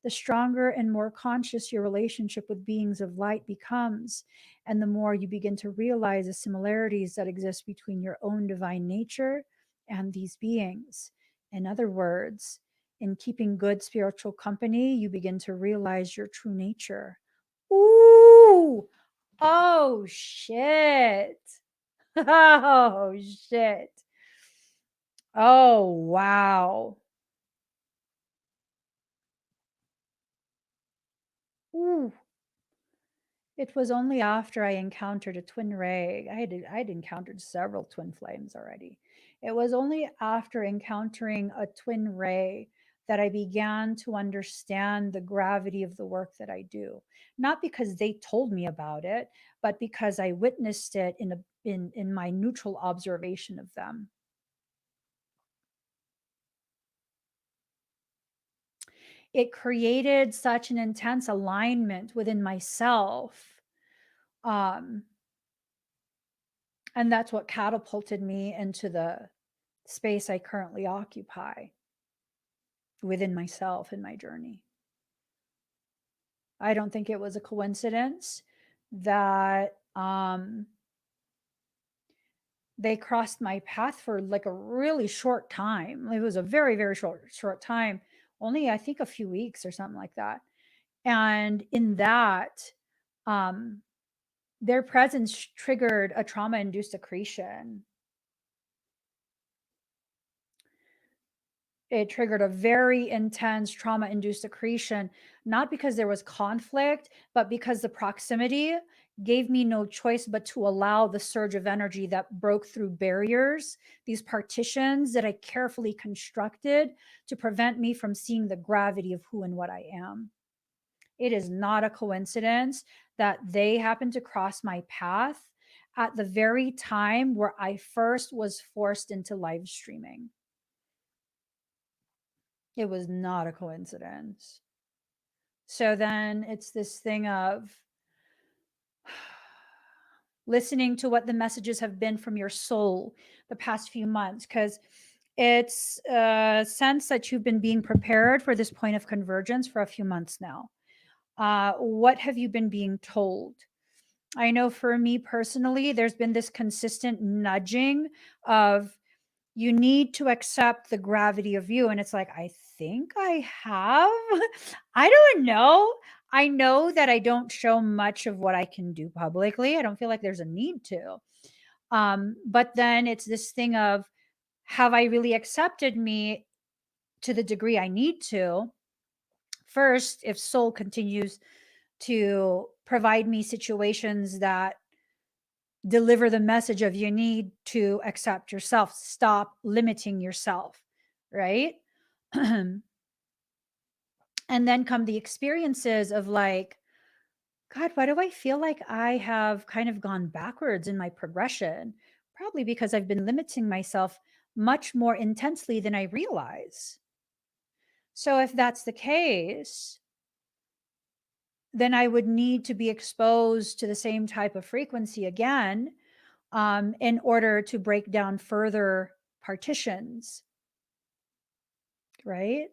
the stronger and more conscious your relationship with beings of light becomes, and the more you begin to realize the similarities that exist between your own divine nature and these beings. In other words, in keeping good spiritual company, you begin to realize your true nature. Ooh, oh shit. Oh shit. Oh wow. Ooh. It was only after I encountered a twin ray. I'd encountered several twin flames already. It was only after encountering a twin ray that I began to understand the gravity of the work that I do. Not because they told me about it, but because I witnessed it in my neutral observation of them. It created such an intense alignment within myself. Um, And that's what catapulted me into the space I currently occupy within myself in my journey. I don't think it was a coincidence that they crossed my path for like a really short time. It was a very, very short time, only I think a few weeks or something like that. And in that, um, their presence triggered a trauma induced accretion. It triggered a very intense trauma induced accretion, not because there was conflict, but because the proximity gave me no choice but to allow the surge of energy that broke through barriers, these partitions that I carefully constructed to prevent me from seeing the gravity of who and what I am. It is not a coincidence that they happened to cross my path at the very time where I first was forced into live streaming. It was not a coincidence. So then it's this thing of listening to what the messages have been from your soul the past few months, because it's a sense that you've been being prepared for this point of convergence for a few months now. What have you been being told? I know for me personally, there's been this consistent nudging of you need to accept the gravity of you. And it's like, I think I have. I don't know. I know that I don't show much of what I can do publicly. I don't feel like there's a need to. But then it's this thing of, have I really accepted me to the degree I need to? First, if soul continues to provide me situations that deliver the message of you need to accept yourself, stop limiting yourself, right? And then come the experiences of like, God, why do I feel like I have kind of gone backwards in my progression? Probably because I've been limiting myself much more intensely than I realize. So if that's the case, then I would need to be exposed to the same type of frequency again, in order to break down further partitions, right?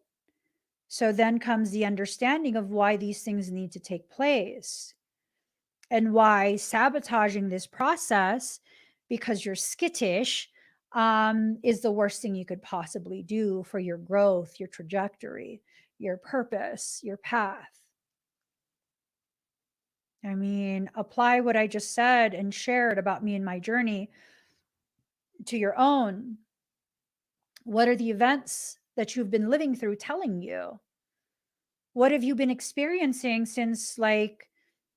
So then comes the understanding of why these things need to take place and why sabotaging this process because you're skittish is the worst thing you could possibly do for your growth, your trajectory, your purpose, your path. I mean, apply what I just said and shared about me and my journey to your own. What are the events that you've been living through telling you? What have you been experiencing since, like,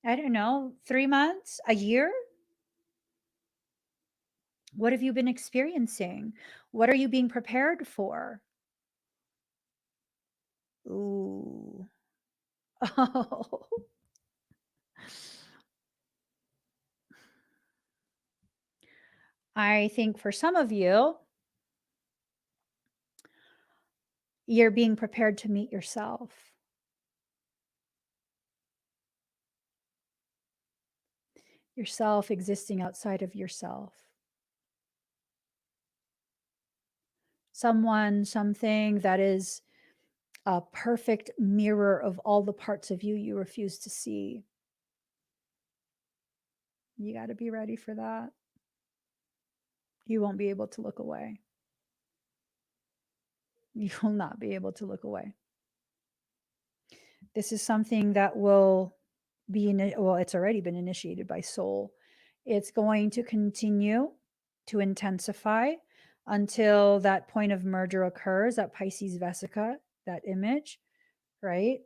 I don't know, 3 months, a year? What have you been experiencing? What are you being prepared for? Ooh. Oh. I think for some of you, you're being prepared to meet yourself. Yourself existing outside of yourself. Someone, something that is a perfect mirror of all the parts of you you refuse to see. You got to be ready for that. You won't be able to look away. You will not be able to look away. This is something that will be, well, it's already been initiated by soul. It's going to continue to intensify until that point of merger occurs, that Pisces Vesica, that image, right?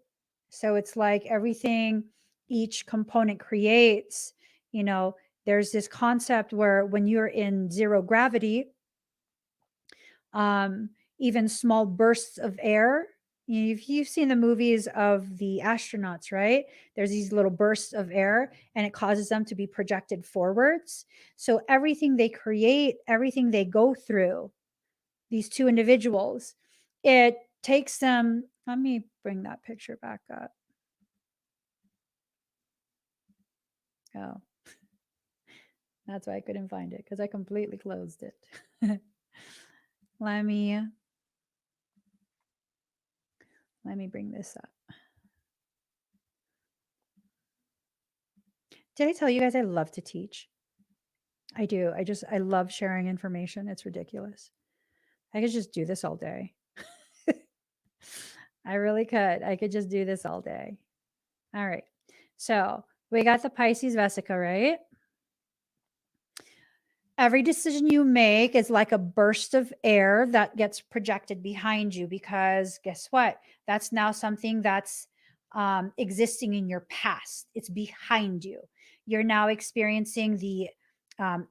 So it's like everything each component creates, you know, there's this concept where when you're in zero gravity, um, even small bursts of air. You've seen the movies of the astronauts, right? There's these little bursts of air and it causes them to be projected forwards. So everything they create, everything they go through, these two individuals, it takes them. Let me bring that picture back up. Oh, that's why I couldn't find it because I completely closed it. let me let me bring this up. Did I tell you guys I love to teach? I do. I love sharing information. It's ridiculous. I could just do this all day. I really could. I could just do this all day. All right. So we got the Pisces Vesica, right? Every decision you make is like a burst of air that gets projected behind you because guess what? That's now something that's existing in your past. It's behind you. You're now experiencing the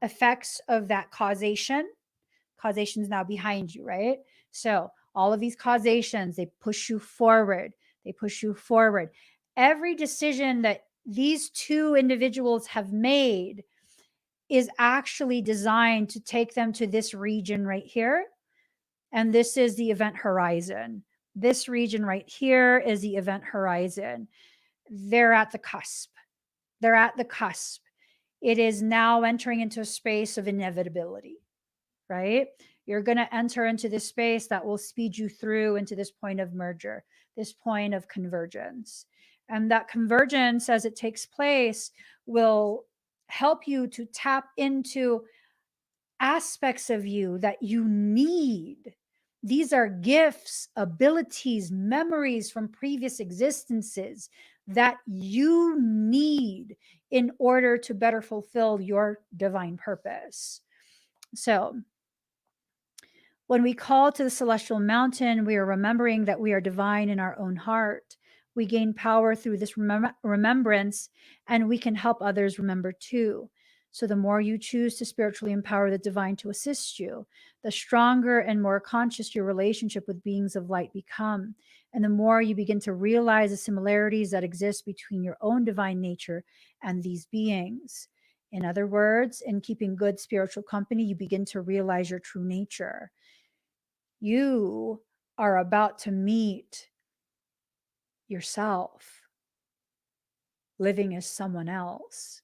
effects of that causation. Causation is now behind you, right? So all of these causations, they push you forward. They push you forward. Every decision that these two individuals have made is actually designed to take them to this region right here. And this is the event horizon. This region right here is the event horizon. They're at the cusp. They're at the cusp. It is now entering into a space of inevitability, right? You're going to enter into this space that will speed you through into this point of merger, this point of convergence. And that convergence, as it takes place, will help you to tap into aspects of you that you need. These are gifts, abilities, memories from previous existences that you need in order to better fulfill your divine purpose. So, when we call to the celestial mountain, we are remembering that we are divine in our own heart. We gain power through this remembrance, and we can help others remember too. So, the more you choose to spiritually empower the divine to assist you, the stronger and more conscious your relationship with beings of light become. And the more you begin to realize the similarities that exist between your own divine nature and these beings. In other words, in keeping good spiritual company, you begin to realize your true nature. You are about to meet yourself living as someone else.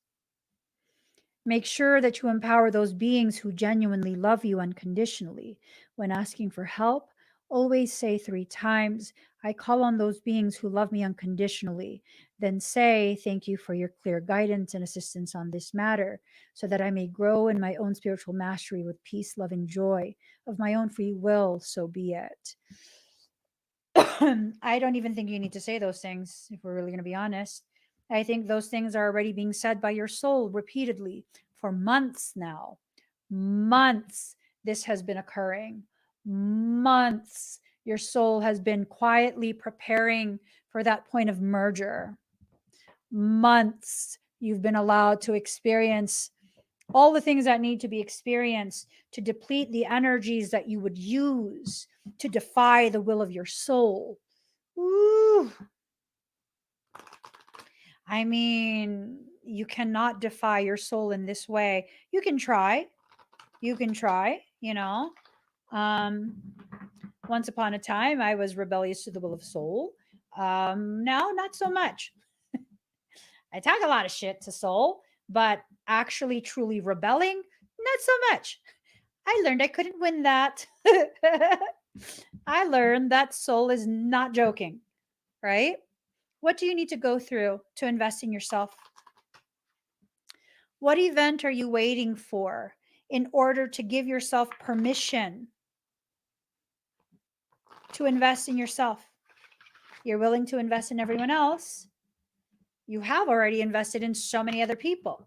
Make sure that you empower those beings who genuinely love you unconditionally. When asking for help, always say 3 times, I call on those beings who love me unconditionally. Then say, thank you for your clear guidance and assistance on this matter, so that I may grow in my own spiritual mastery with peace, love, and joy of my own free will, so be it. I don't even think you need to say those things if we're really going to be honest. I think those things are already being said by your soul repeatedly for months now. Months this has been occurring. Months your soul has been quietly preparing for that point of merger. Months you've been allowed to experience all the things that need to be experienced to deplete the energies that you would use to defy the will of your soul. Ooh. I mean, you cannot defy your soul in this way. You can try. You can try, you know. Once upon a time, I was rebellious to the will of soul. Now, not so much. I talk a lot of shit to soul, but actually, truly rebelling, not so much. I learned I couldn't win that. I learned that soul is not joking, right? What do you need to go through to invest in yourself? What event are you waiting for in order to give yourself permission to invest in yourself? You're willing to invest in everyone else. You have already invested in so many other people.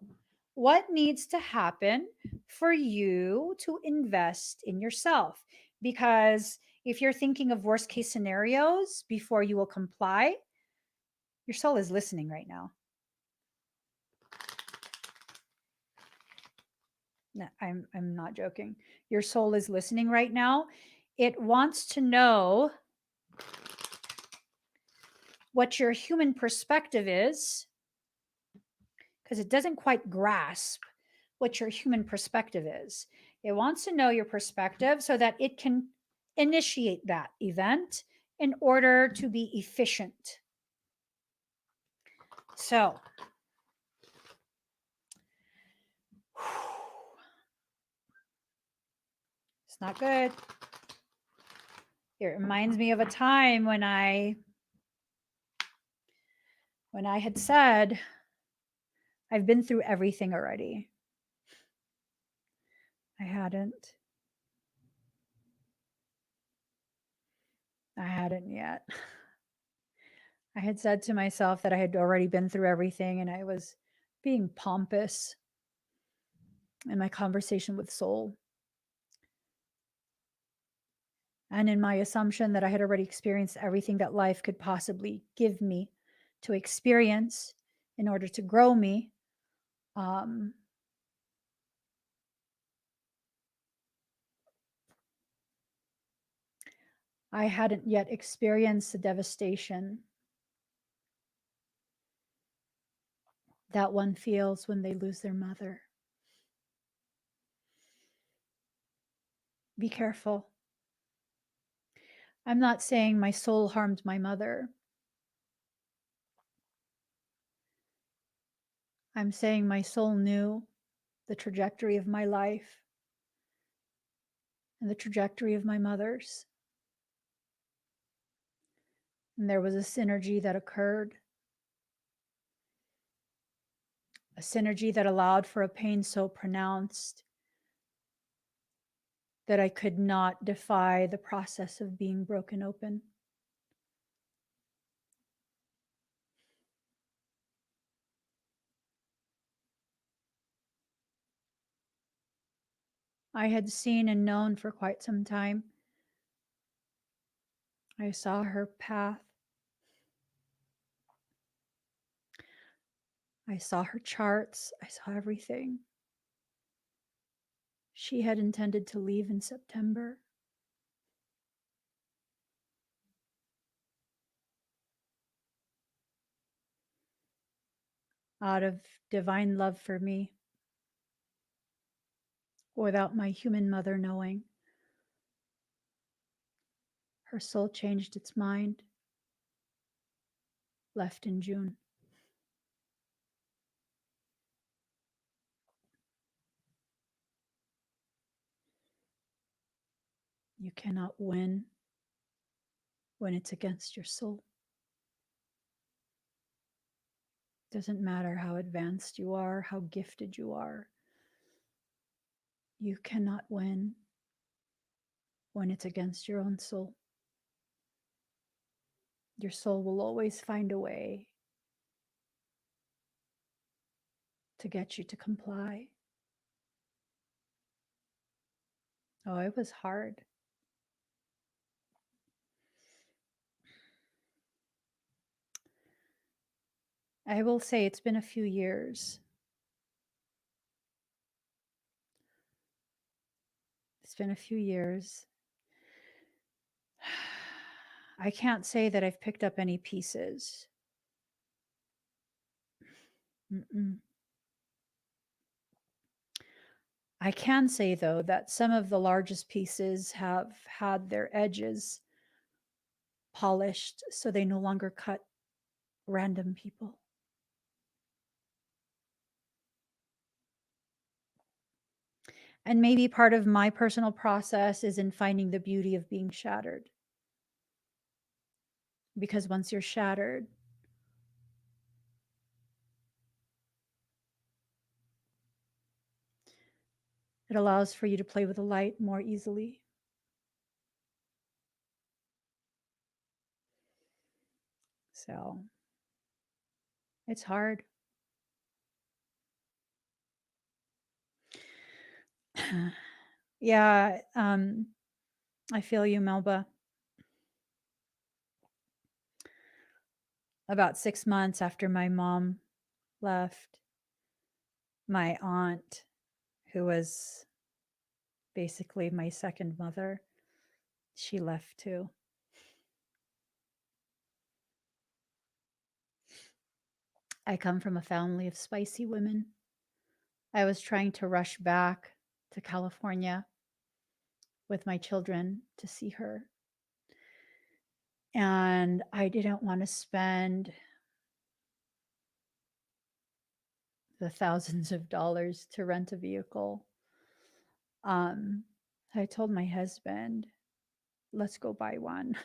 What needs to happen for you to invest in yourself? Because if you're thinking of worst case scenarios before you will comply, your soul is listening right now. No, I'm not joking. Your soul is listening right now. It wants to know what your human perspective is, because it doesn't quite grasp what your human perspective is. It wants to know your perspective so that it can initiate that event in order to be efficient. So, it's not good. It reminds me of a time when I had said, I've been through everything already. I hadn't. I hadn't yet. I had said to myself that I had already been through everything, and I was being pompous in my conversation with soul. And in my assumption that I had already experienced everything that life could possibly give me to experience in order to grow me. I hadn't yet experienced the devastation that one feels when they lose their mother. Be careful. I'm not saying my soul harmed my mother. I'm saying my soul knew the trajectory of my life and the trajectory of my mother's. And there was a synergy that occurred, a synergy that allowed for a pain so pronounced that I could not defy the process of being broken open. I had seen and known for quite some time. I saw her path. I saw her charts. I saw everything. She had intended to leave in September. Out of divine love for me, without my human mother knowing. Her soul changed its mind, left in June. You cannot win when it's against your soul. Doesn't matter how advanced you are, how gifted you are. You cannot win when it's against your own soul. Your soul will always find a way to get you to comply. Oh, it was hard. I will say it's been a few years. It's been a few years. I can't say that I've picked up any pieces. Mm-mm. I can say, though, that some of the largest pieces have had their edges polished so they no longer cut random people. And maybe part of my personal process is in finding the beauty of being shattered. Because once you're shattered, it allows for you to play with the light more easily. So it's hard. Yeah, I feel you, Melba. About 6 months after my mom left, my aunt, who was basically my second mother, she left too. I come from a family of spicy women. I was trying to rush back to California with my children to see her. And I didn't want to spend the thousands of dollars to rent a vehicle. I told my husband, let's go buy one.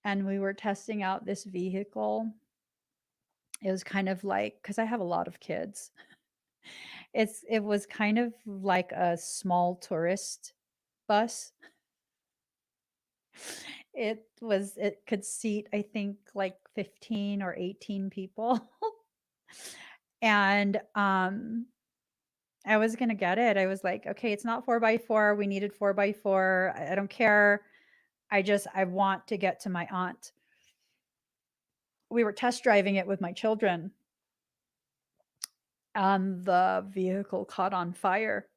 And we were testing out this vehicle. It was kind of like, because I have a lot of kids, it was kind of like a small tourist bus. It could seat, I think, like 15 or 18 people. And I was gonna get it. I was like, okay, it's not 4x4. We needed 4x4. I don't care. I want to get to my aunt. We were test driving it with my children, and the vehicle caught on fire.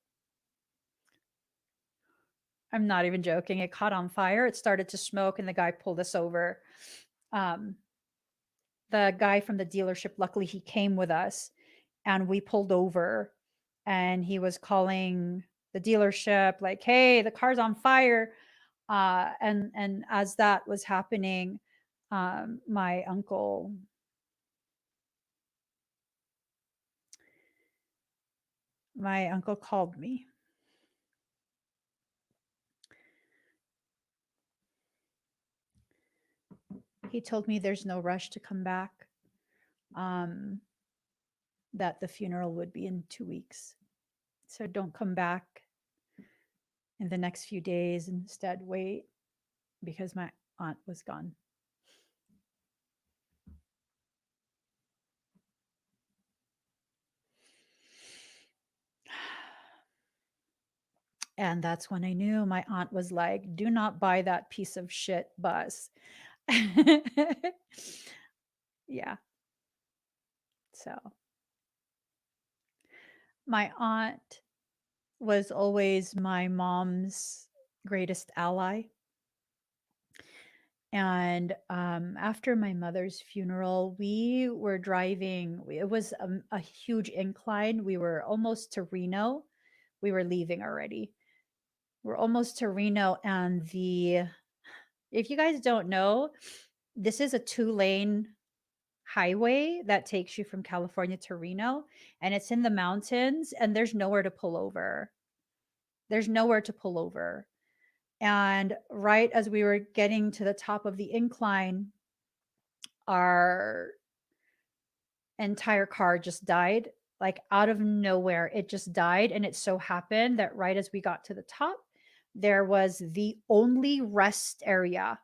I'm not even joking. It caught on fire. It started to smoke, and the guy pulled us over. The guy from the dealership, luckily, he came with us, and we pulled over, and he was calling the dealership like, "Hey, the car's on fire." And as that was happening, my uncle called me. He told me there's no rush to come back, that the funeral would be in 2 weeks. So don't come back in the next few days. Instead, wait, because my aunt was gone. And that's when I knew. My aunt was like, do not buy that piece of shit bus. Yeah. So my aunt was always my mom's greatest ally. And after my mother's funeral, we were driving. It was a huge incline. We were almost to Reno. We were leaving already. We're almost to Reno. And if you guys don't know, this is a 2-lane highway that takes you from California to Reno. And it's in the mountains, and there's nowhere to pull over. There's nowhere to pull over. And right as we were getting to the top of the incline, our entire car just died, like out of nowhere. It just died. And it so happened that right as we got to the top, there was the only rest area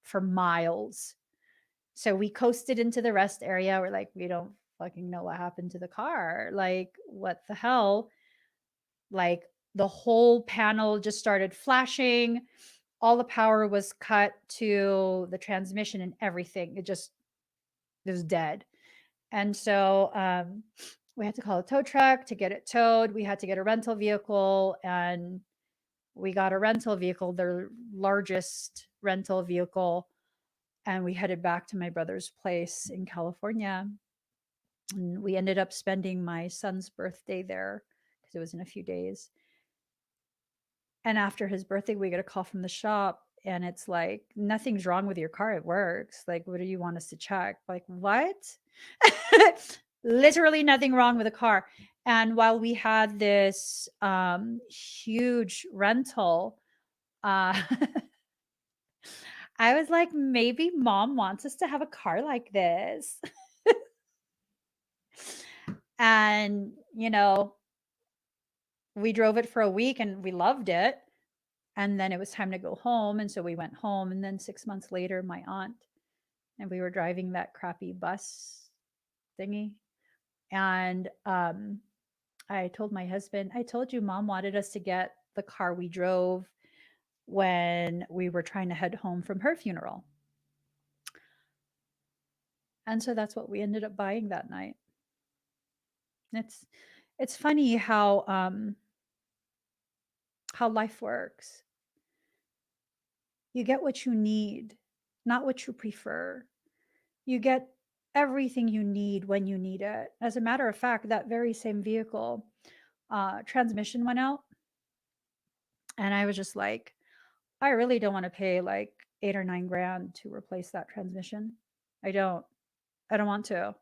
for miles. So we coasted into the rest area. We're like, we don't fucking know what happened to the car. Like, what the hell? Like, the whole panel just started flashing. All the power was cut to the transmission and everything. It was dead. And so we had to call a tow truck to get it towed. We had to get a rental vehicle, and we got a rental vehicle, their largest rental vehicle, and we headed back to my brother's place in California. And we ended up spending my son's birthday there because it was in a few days. And after his birthday, we get a call from the shop, and it's like, nothing's wrong with your car. It works. Like, what do you want us to check? Like, what? Literally nothing wrong with the car. And while we had this huge rental, I was like, maybe mom wants us to have a car like this. And, we drove it for a week and we loved it. And then it was time to go home. And so we went home. And then 6 months later, my aunt and we were driving that crappy bus thingy. And I told my husband, I told you mom wanted us to get the car we drove when we were trying to head home from her funeral. And so that's what we ended up buying that night. It's funny how life works. You get what you need, not what you prefer. You get everything you need when you need it. As a matter of fact, that very same vehicle, transmission went out. And I was just like, I really don't want to pay like 8 or 9 grand to replace that transmission. I don't want to.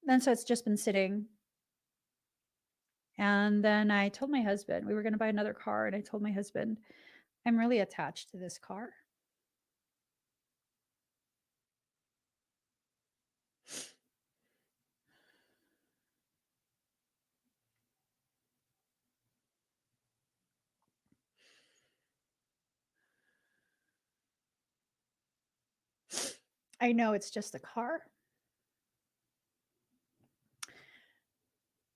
And so it's just been sitting. And then I told my husband we were going to buy another car. And I told my husband, I'm really attached to this car. I know it's just a car,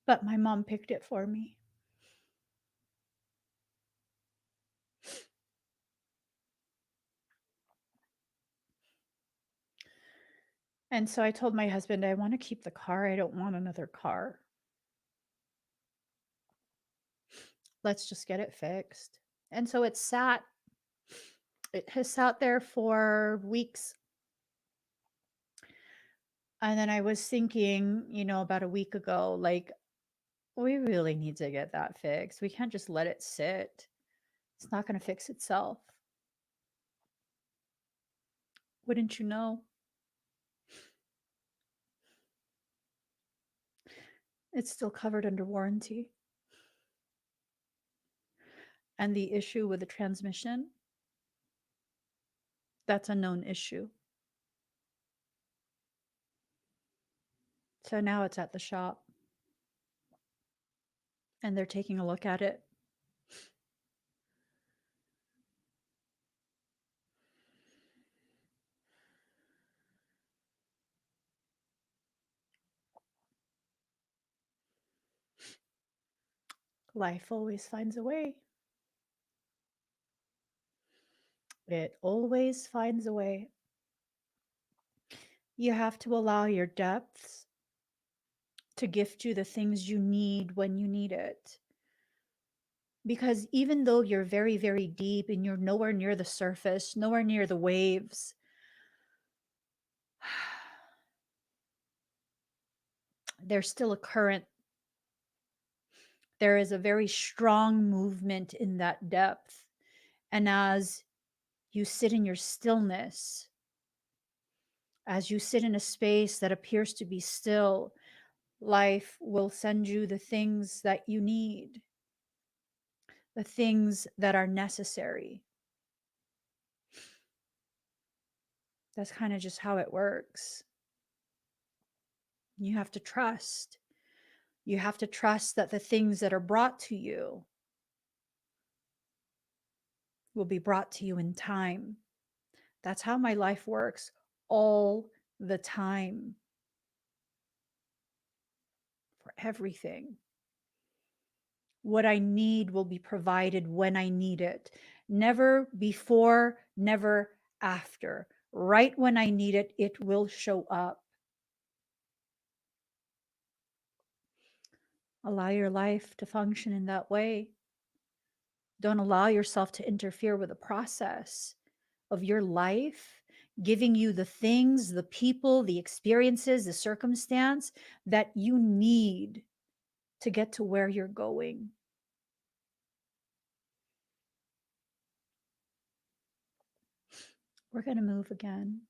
but my mom picked it for me. And so I told my husband, I want to keep the car. I don't want another car. Let's just get it fixed. And so it has sat there for weeks. And then I was thinking, about a week ago, like, we really need to get that fixed. We can't just let it sit. It's not going to fix itself. Wouldn't you know? It's still covered under warranty. And the issue with the transmission, that's a known issue. So now it's at the shop. And they're taking a look at it. Life always finds a way. It always finds a way. You have to allow your depths to gift you the things you need when you need it. Because even though you're very, very deep and you're nowhere near the surface, nowhere near the waves, there's still a current. There is a very strong movement in that depth. And as you sit in your stillness, as you sit in a space that appears to be still, life will send you the things that you need, the things that are necessary. That's kind of just how it works. You have to trust. You have to trust that the things that are brought to you will be brought to you in time. That's how my life works all the time for everything. What I need will be provided when I need it. Never before, never after. Right when I need it, it will show up. Allow your life to function in that way. Don't allow yourself to interfere with the process of your life, giving you the things, the people, the experiences, the circumstance that you need to get to where you're going. We're going to move again.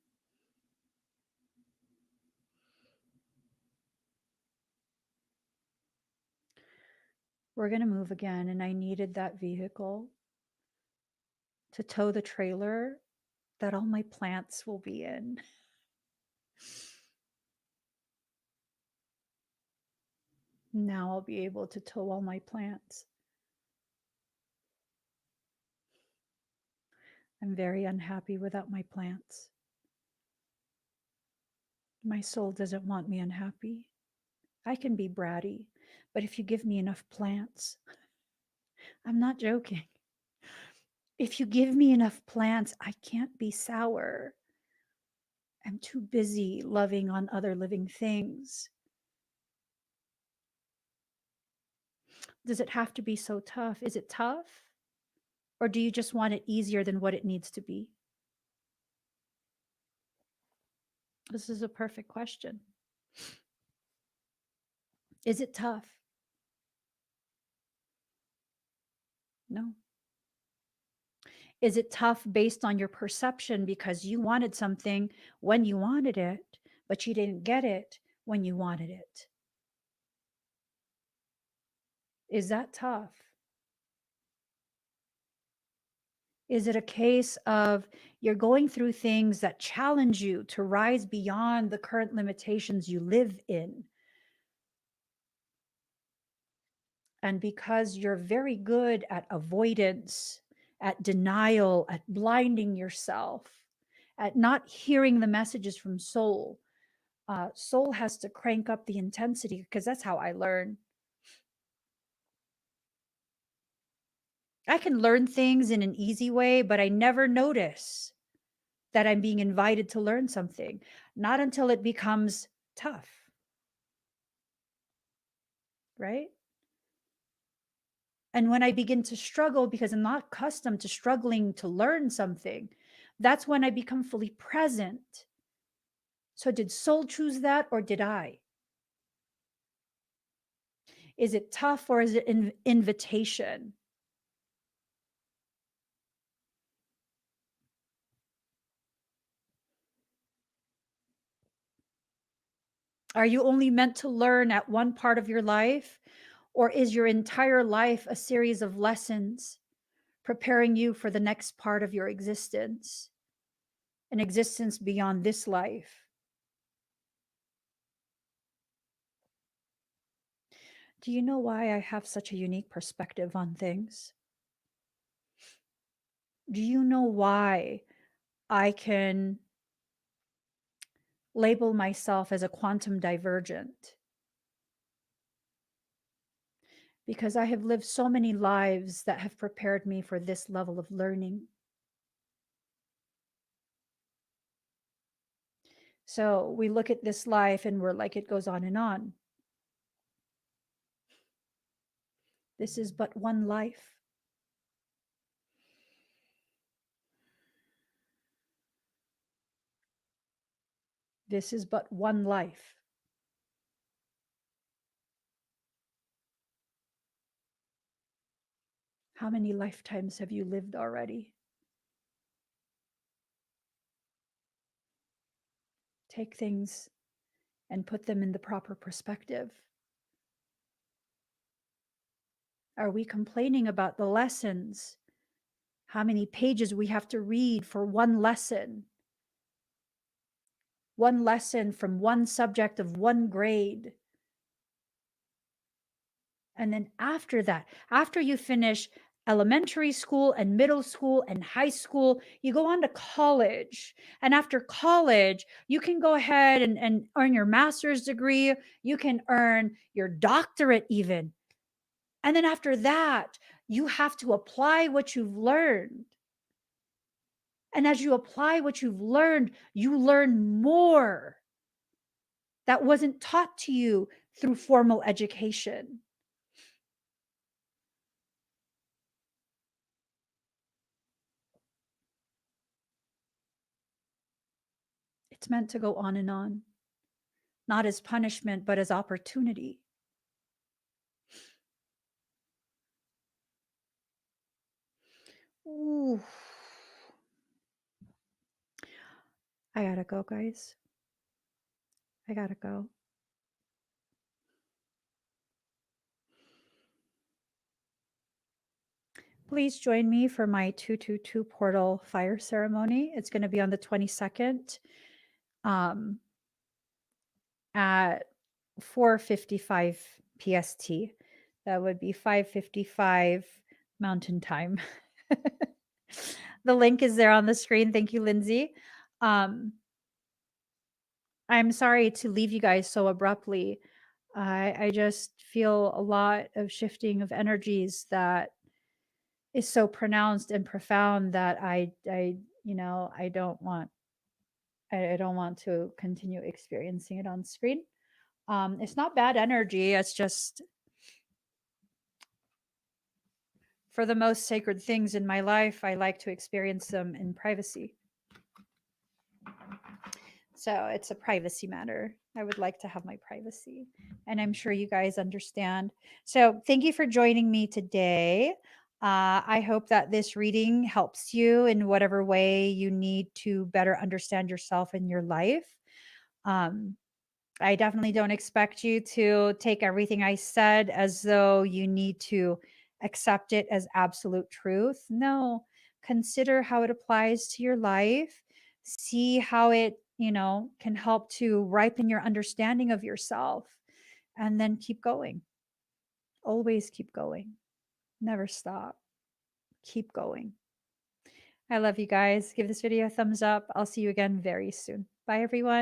We're going to move again. And I needed that vehicle to tow the trailer that all my plants will be in. Now I'll be able to tow all my plants. I'm very unhappy without my plants. My soul doesn't want me unhappy. I can be bratty, but if you give me enough plants, I'm not joking. If you give me enough plants, I can't be sour. I'm too busy loving on other living things. Does it have to be so tough? Is it tough? Or do you just want it easier than what it needs to be? This is a perfect question. Is it tough? No. Is it tough based on your perception because you wanted something when you wanted it, but you didn't get it when you wanted it? Is that tough? Is it a case of you're going through things that challenge you to rise beyond the current limitations you live in? And because you're very good at avoidance, at denial, at blinding yourself, at not hearing the messages from soul, soul has to crank up the intensity, because that's how I learn. I can learn things in an easy way, but I never notice that I'm being invited to learn something, not until it becomes tough, right? And when I begin to struggle because I'm not accustomed to struggling to learn something, that's when I become fully present. So did soul choose that, or did I? Is it tough, or is it an invitation? Are you only meant to learn at one part of your life, or is your entire life a series of lessons preparing you for the next part of your existence, an existence beyond this life? Do you know why I have such a unique perspective on things? Do you know why I can label myself as a quantum divergent? Because I have lived so many lives that have prepared me for this level of learning. So we look at this life and we're like, it goes on and on. This is but one life. This is but one life. How many lifetimes have you lived already? Take things and put them in the proper perspective. Are we complaining about the lessons? How many pages we have to read for one lesson? One lesson from one subject of one grade. And then after that, after you finish elementary school and middle school and high school. You go on to college. And after college, you can go ahead and earn your master's degree. You can earn your doctorate, even. And then after that, you have to apply what you've learned. And as you apply what you've learned, you learn more that wasn't taught to you through formal education. It's meant to go on, not as punishment, but as opportunity. Ooh. I gotta go, guys. I gotta go. Please join me for my 222 portal fire ceremony. It's going to be on the 22nd at 4:55 PST. That would be 5:55 Mountain Time. The link is there on the screen. Thank you, Lindsay. I'm sorry to leave you guys so abruptly. I just feel a lot of shifting of energies that is so pronounced and profound that I don't want to continue experiencing it on screen. It's not bad energy. It's just for the most sacred things in my life, I like to experience them in privacy. So it's a privacy matter. I would like to have my privacy. And I'm sure you guys understand. So thank you for joining me today. I hope that this reading helps you in whatever way you need to better understand yourself and your life. I definitely don't expect you to take everything I said as though you need to accept it as absolute truth. No, consider how it applies to your life. See how it, can help to ripen your understanding of yourself, and then keep going. Always keep going. Never stop. Keep going. I love you guys. Give this video a thumbs up. I'll see you again very soon. Bye, everyone.